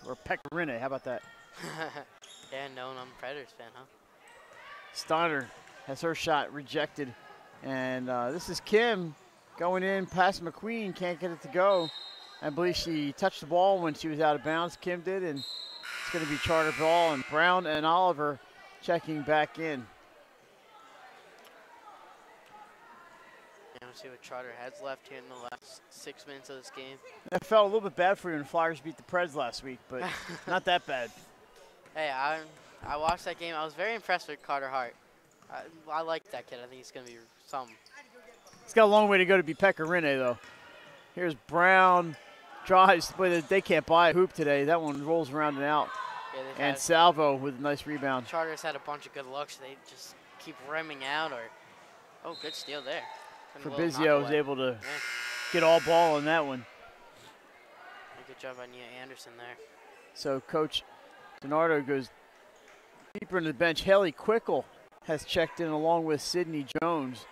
or Pecorine. How about that? Yeah, known I'm a Predators fan, huh? Steiner has her shot rejected. And this is Kim going in past McQueen. Can't get it to go. I believe she touched the ball when she was out of bounds. Kim did. And it's going to be Charter ball. And Brown and Oliver checking back in. See what Charter has left here in the last 6 minutes of this game. That felt a little bit bad for you when the Flyers beat the Preds last week, but not that bad. Hey, I watched that game. I was very impressed with Carter Hart. I like that kid. I think he's going to be something. He's got a long way to go to be Pecorine, though. Here's Brown. Drives, but they can't buy a hoop today. That one rolls around and out. Yeah, and Salvo with a nice rebound. Charter's had a bunch of good looks. They just keep rimming out or, oh, good steal there. Fabrizio was able to get all ball on that one. Good job by Nia Anderson there. So Coach DiNardo goes deeper into the bench. Haley Quickle has checked in along with Sydney Jones.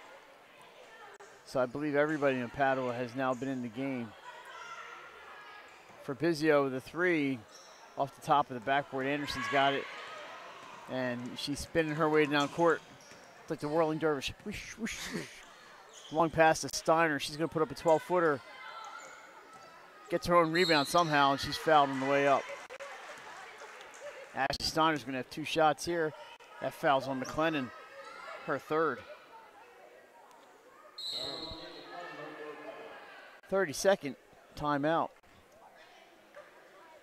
So I believe everybody in Padua has now been in the game. Fabrizio with a 3 off the top of the backboard. Anderson's got it. And she's spinning her way down court. It's like the whirling dervish. Whoosh, whoosh, whoosh. Long pass to Steiner. She's going to put up a 12-footer. Gets her own rebound somehow, and she's fouled on the way up. Ashley Steiner's going to have 2 shots here. That foul's on McLennan, her 3rd. 30-second timeout.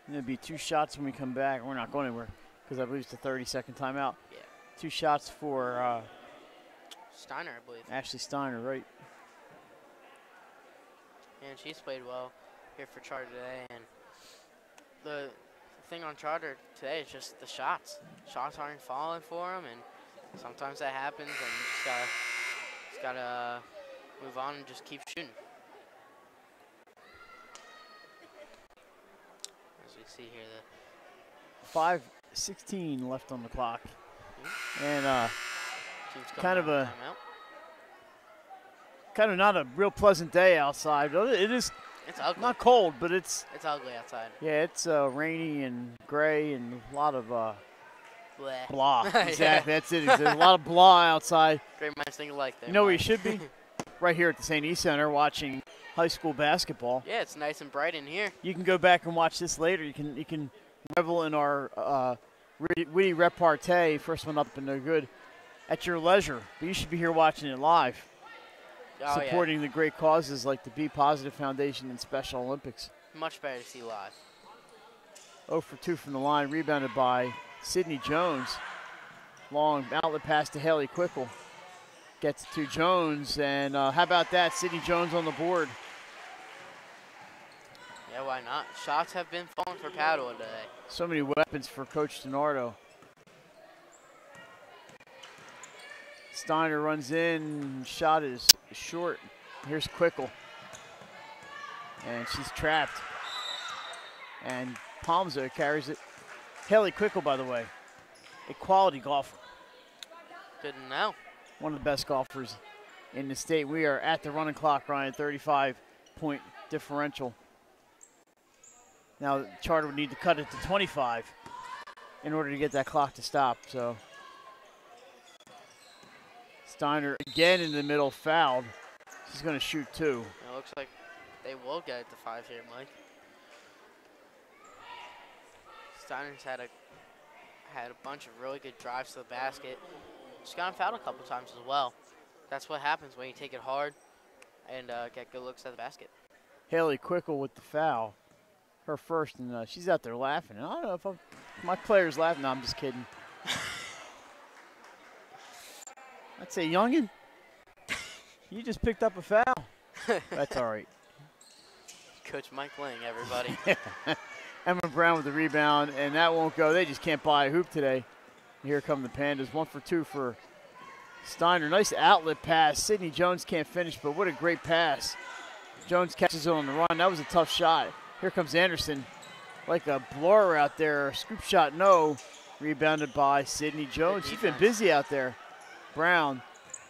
It'll be 2 shots when we come back. We're not going anywhere because I believe it's a 30-second timeout. Yeah. 2 shots for Steiner, I believe. Ashley Steiner, right? And she's played well here for Charter today. And the thing on Charter today is just the shots. Shots aren't falling for them, and sometimes that happens, and you just gotta move on and just keep shooting. As we see here, the 5:16 left on the clock, and kind of not a real pleasant day outside. It is. It's ugly. Not cold, but it's ugly outside. Yeah, it's rainy and gray and a lot of Bleh. blah. Exactly, Yeah. that's it. There's a lot of blah outside. Great minds think alike there. You know where you Mike. should be? Right here at the St. E Center watching high school basketball. Yeah, it's nice and bright in here. You can go back and watch this later. You can revel in our witty repartee, first one up and no good, at your leisure. But you should be here watching it live. Oh, Supporting the great causes like the Be Positive Foundation and Special Olympics. Much better to see live. 0 for 2 from the line, rebounded by Sydney Jones. Long outlet pass to Haley Quickle. Gets to Jones, and how about that? Sydney Jones on the board. Yeah, why not? Shots have been falling for Padua today. So many weapons for Coach DiNardo. Steiner runs in, shot is short. Here's Quickle. And she's trapped. And Palmzo carries it. Haley Quickle, by the way, a quality golfer. Good to know. One of the best golfers in the state. We are at the running clock, Ryan, 35-point differential. Now, Charter would need to cut it to 25 in order to get that clock to stop, so. Steiner again in the middle, fouled. She's going to shoot 2. It looks like they will get it to 5 here, Mike. Steiner's had a bunch of really good drives to the basket. She's gotten fouled a couple times as well. That's what happens when you take it hard and get good looks at the basket. Haley Quickle with the foul, her first, and she's out there laughing. I don't know if my player's laughing. No, I'm just kidding. I'd say, youngin, you just picked up a foul. That's all right. Coach Mike Lang, everybody. Emma Brown with the rebound, and that won't go. They just can't buy a hoop today. Here come the Pandas. 1 for 2 for Steiner. Nice outlet pass. Sydney Jones can't finish, but what a great pass. Jones catches it on the run. That was a tough shot. Here comes Anderson. Like a blower out there. Scoop shot, no. Rebounded by Sydney Jones. She's been busy out there. Brown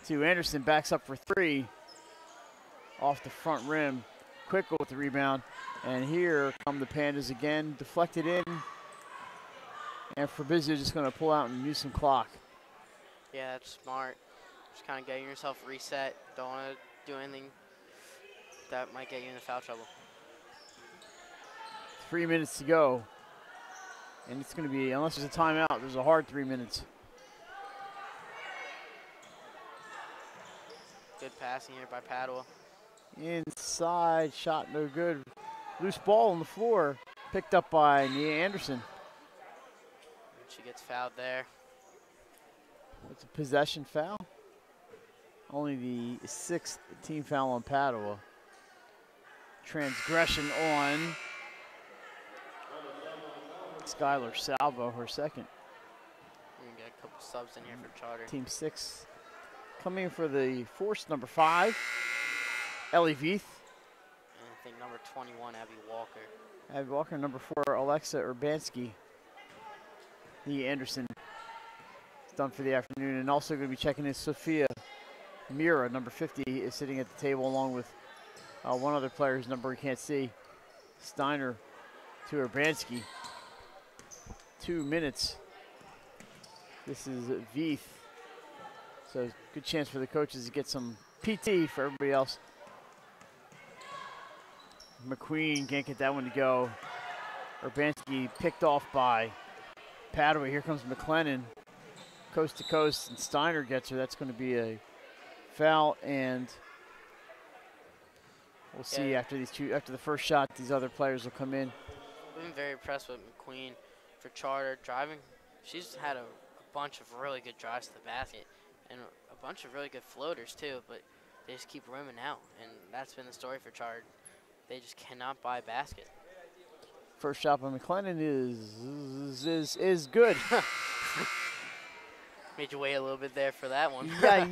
to Anderson, backs up for 3. Off the front rim. Quickle with the rebound. And here come the Pandas again. Deflected in. And Fabrizio just going to pull out and use some clock. Yeah, that's smart. Just kind of getting yourself reset. Don't want to do anything that might get you into foul trouble. 3 minutes to go. And it's going to be, unless there's a timeout, there's a hard 3 minutes. Good passing here by Padua. Inside, shot no good. Loose ball on the floor, picked up by Nia Anderson. She gets fouled there. It's a possession foul. Only the 6th team foul on Padua. Transgression on Skylar Salvo, her 2nd. We get a couple subs in here for Charter. Team 6 coming for the force, number 5, Ellie Veith. And I think number 21, Abby Walker. Abby Walker, number 4, Alexa Urbanski. Nia Anderson is done for the afternoon. And also going to be checking in Sophia Mira, number 50, is sitting at the table along with one other player whose number we can't see. Steiner to Urbanski. 2 minutes. This is Veith. So good chance for the coaches to get some PT for everybody else. McQueen can't get that one to go. Urbanski picked off by Padua. Here comes McLennan, coast to coast, and Steiner gets her. That's going to be a foul, and we'll see after the first shot, these other players will come in. I've been very impressed with McQueen for Charter driving. She's had a bunch of really good drives to the basket and a bunch of really good floaters too, but they just keep rimming out, and that's been the story for Charter. They just cannot buy a basket. First shot by McLennan is good. Made you wait a little bit there for that one. Yeah.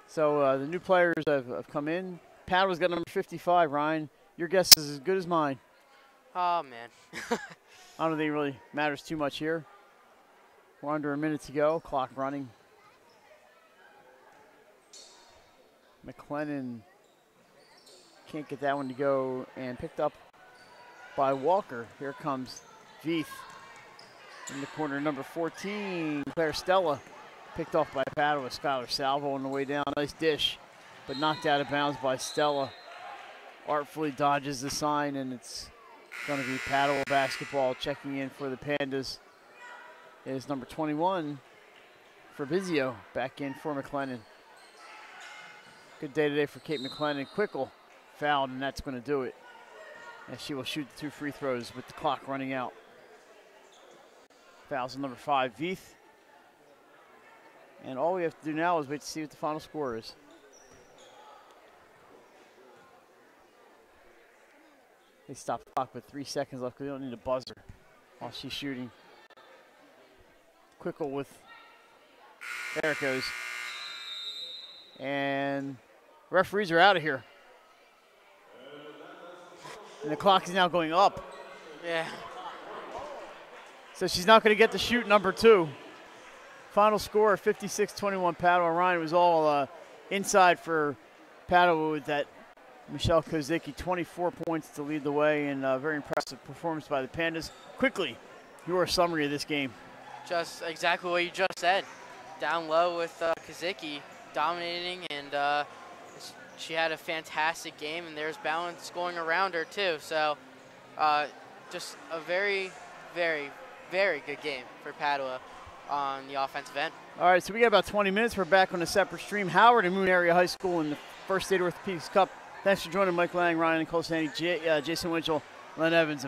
So the new players have come in. Padua's got number 55, Ryan. Your guess is as good as mine. Oh, man. I don't think it really matters too much here. We're under a minute to go. Clock running. McLennan can't get that one to go, and picked up by Walker. Here comes Veith in the corner, number 14, Claire Stella, picked off by Padua. Skylar Salvo on the way down. Nice dish, but knocked out of bounds by Stella. Artfully dodges the sign, and it's going to be Padua basketball. Checking in for the Pandas is number 21, Fabrizio, back in for McLennan. Good day today for Kate McLennan. Quickle fouled, and that's going to do it. And she will shoot the 2 free throws with the clock running out. Fouls on number 5, Veith. And all we have to do now is wait to see what the final score is. They stop the clock with 3 seconds left because they don't need a buzzer while she's shooting. Quickle with, there it goes. And referees are out of here. And the clock is now going up. Yeah. So she's not going to get to shoot number 2. Final score, 56-21 Padua. Ryan, was all inside for Padua with that Michelle Kozicki, 24 points to lead the way, and very impressive performance by the Pandas. Quickly, your summary of this game. Just exactly what you just said. Down low with Kozicki dominating, and she had a fantastic game, and there's balance going around her too. So just a very, very, very good game for Padua on the offensive end. All right, so we got about 20 minutes. We're back on a separate stream. Howard and Moon Area High School in the First State Orthopedics Cup. Thanks for joining Mike Lang, Ryan Colsani, Jason Winchell, Len Evans.